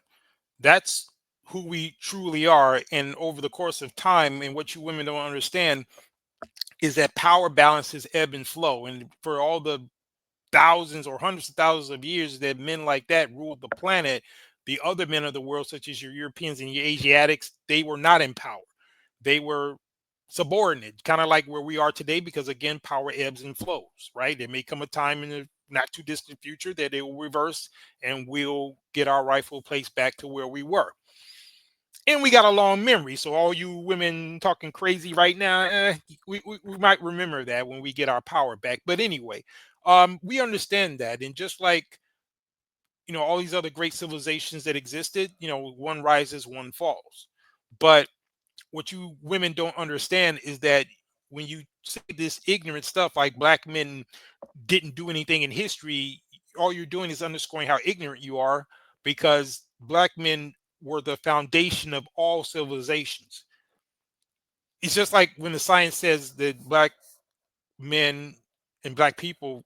A: That's who we truly are. And over the course of time, and what you women don't understand is that power balances ebb and flow. And for all the thousands or hundreds of thousands of years that men like that ruled the planet, the other men of the world, such as your Europeans and your Asiatics, they were not in power. They were subordinate, kind of like where we are today, because again, power ebbs and flows, right? There may come a time in the not too distant future that it will reverse and we'll get our rightful place back to where we were. And we got a long memory. So all you women talking crazy right now, we might remember that when we get our power back. But anyway, we understand that. And just like, all these other great civilizations that existed, one rises, one falls. But what you women don't understand is that when you say this ignorant stuff like black men didn't do anything in history, all you're doing is underscoring how ignorant you are, because black men were the foundation of all civilizations. It's just like when the science says that black men and black people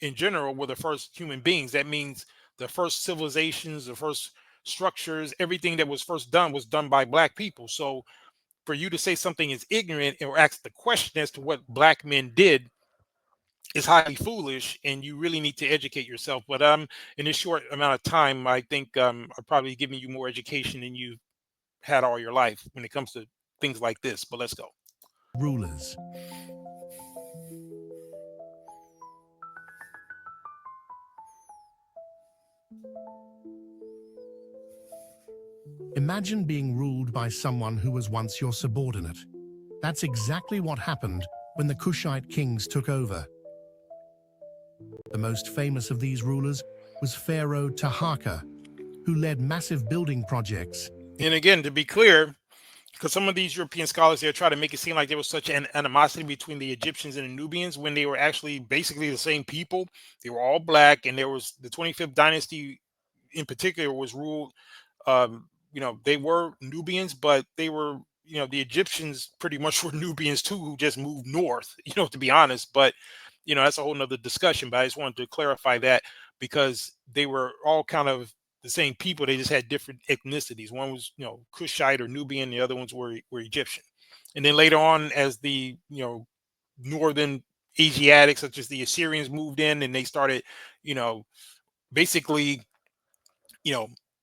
A: in general were the first human beings. That means the first civilizations, the first structures, everything that was first done was done by black people. So for you to say something is ignorant or ask the question as to what black men did is highly foolish, and you really need to educate yourself. But in this short amount of time, I think I'm probably giving you more education than you've had all your life when it comes to things like this. But let's go.
P: Rulers. Imagine being ruled by someone who was once your subordinate. That's exactly what happened when the Kushite kings took over. The most famous of these rulers was Pharaoh Taharqa, who led massive building projects.
A: And again, to be clear, because some of these European scholars there try to make it seem like there was such an animosity between the Egyptians and the Nubians, when they were actually basically the same people. They were all black, and there was the 25th dynasty in particular was ruled. They were Nubians, but they were, the Egyptians pretty much were Nubians too, who just moved north, to be honest. But, that's a whole nother discussion. But I just wanted to clarify that, because they were all kind of the same people. They just had different ethnicities. One was, Kushite or Nubian. The other ones were Egyptian. And then later on, as the, northern Asiatics, such as the Assyrians, moved in, and they started, basically,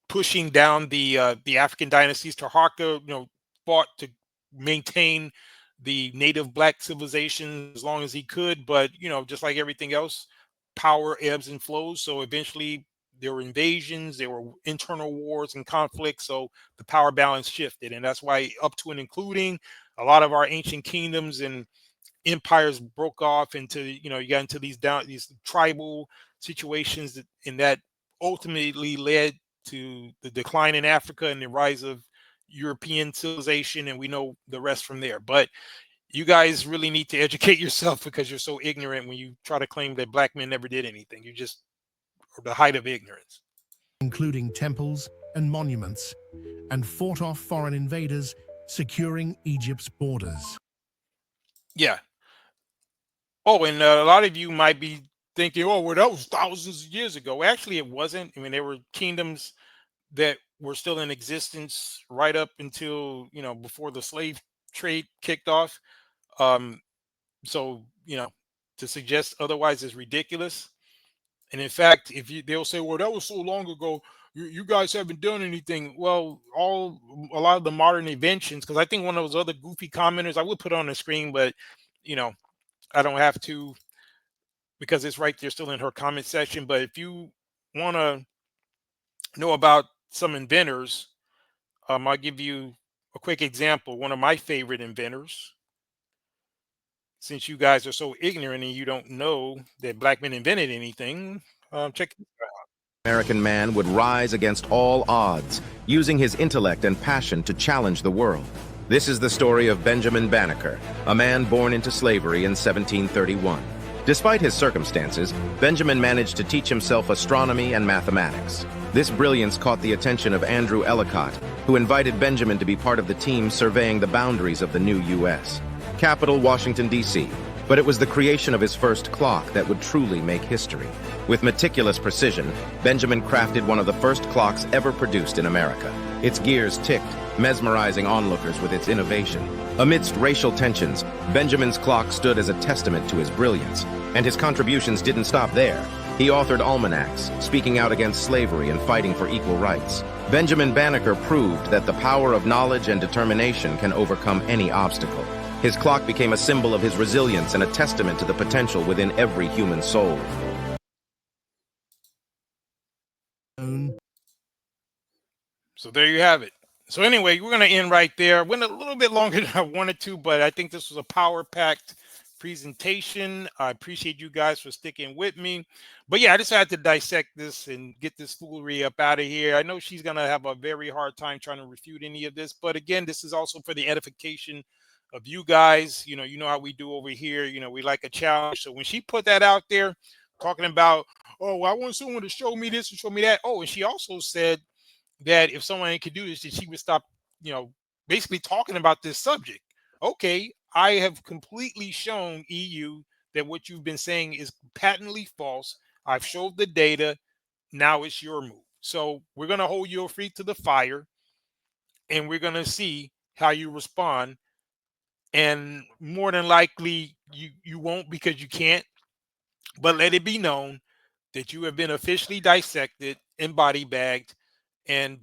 A: pushing down the African dynasties. Taharqa, fought to maintain the native black civilization as long as he could, but just like everything else, power ebbs and flows. So eventually there were invasions, there were internal wars and conflicts, so the power balance shifted. And that's why up to and including a lot of our ancient kingdoms and empires broke off into, you got into these tribal situations, and that ultimately led to the decline in Africa and the rise of European civilization, and we know the rest from there. But you guys really need to educate yourself, because you're so ignorant when you try to claim that black men never did anything. You just are the height of ignorance.
P: Including temples and monuments, and fought off foreign invaders, securing Egypt's borders.
A: Yeah. Oh, and a lot of you might be thinking, oh, well, that was thousands of years ago. Actually, it wasn't. I mean, there were kingdoms that were still in existence right up until, before the slave trade kicked off. So, to suggest otherwise is ridiculous. And in fact, they'll say, well, that was so long ago, you guys haven't done anything. Well, a lot of the modern inventions, because I think one of those other goofy commenters, I would put on the screen, but, I don't have to, because it's right there still in her comment section. But if you want to know about some inventors, I'll give you a quick example. One of my favorite inventors, since you guys are so ignorant and you don't know that black men invented anything, check this out.
Q: American man would rise against all odds, using his intellect and passion to challenge the world. This is the story of Benjamin Banneker, a man born into slavery in 1731. Despite his circumstances, Benjamin managed to teach himself astronomy and mathematics. This brilliance caught the attention of Andrew Ellicott, who invited Benjamin to be part of the team surveying the boundaries of the new U.S. Capital, Washington, D.C., but it was the creation of his first clock that would truly make history. With meticulous precision, Benjamin crafted one of the first clocks ever produced in America. Its gears ticked, mesmerizing onlookers with its innovation. Amidst racial tensions, Benjamin's clock stood as a testament to his brilliance, and his contributions didn't stop there. He authored almanacs, speaking out against slavery and fighting for equal rights. Benjamin Banneker proved that the power of knowledge and determination can overcome any obstacle. His clock became a symbol of his resilience and a testament to the potential within every human soul.
A: So there you have it. So anyway, we're going to end right there. Went a little bit longer than I wanted to, but I think this was a power-packed presentation. I appreciate you guys for sticking with me. But yeah, I just had to dissect this and get this foolery up out of here. I know she's going to have a very hard time trying to refute any of this. But again, this is also for the edification of you guys. You know how we do over here. We like a challenge. So when she put that out there, talking about, oh, well, I want someone to show me this and show me that. Oh, and she also said that if someone could do this, that she would stop, basically talking about this subject. Okay, I have completely shown EU that what you've been saying is patently false. I've showed the data. Now it's your move. So we're going to hold your feet to the fire, and we're going to see how you respond. And more than likely, you won't, because you can't. But let it be known that you have been officially dissected and body bagged, and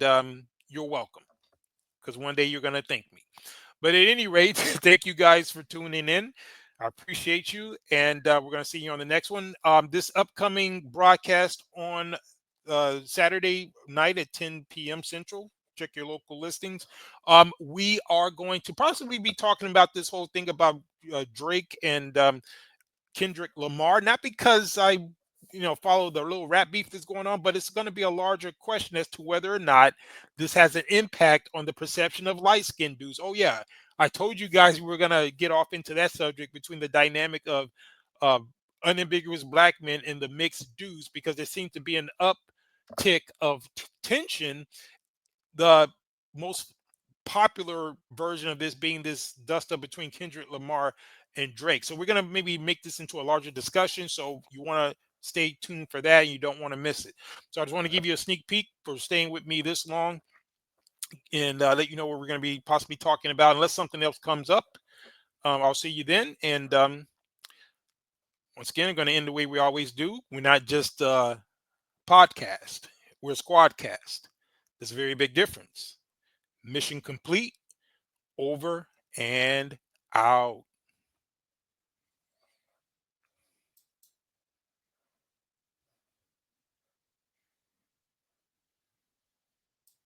A: you're welcome, because one day you're going to thank me. But at any rate, thank you guys for tuning in. I appreciate you, and we're going to see you on the next one. This upcoming broadcast on Saturday night at 10 p.m. Central. Check your local listings. We are going to possibly be talking about this whole thing about Drake and Kendrick Lamar, not because I follow the little rap beef that's going on, but it's going to be a larger question as to whether or not this has an impact on the perception of light-skinned dudes. Oh yeah, I told you guys we were going to get off into that subject between the dynamic of unambiguous black men and the mixed dudes, because there seems to be an uptick of tension. The most popular version of this being this dust up between Kendrick Lamar and Drake. So we're going to maybe make this into a larger discussion. So you want to stay tuned for that. And you don't want to miss it. So I just want to give you a sneak peek for staying with me this long, and let you know what we're going to be possibly talking about. Unless something else comes up, I'll see you then. And once again, I'm going to end the way we always do. We're not just a podcast. We're a squadcast. There's a very big difference. Mission complete. Over and out.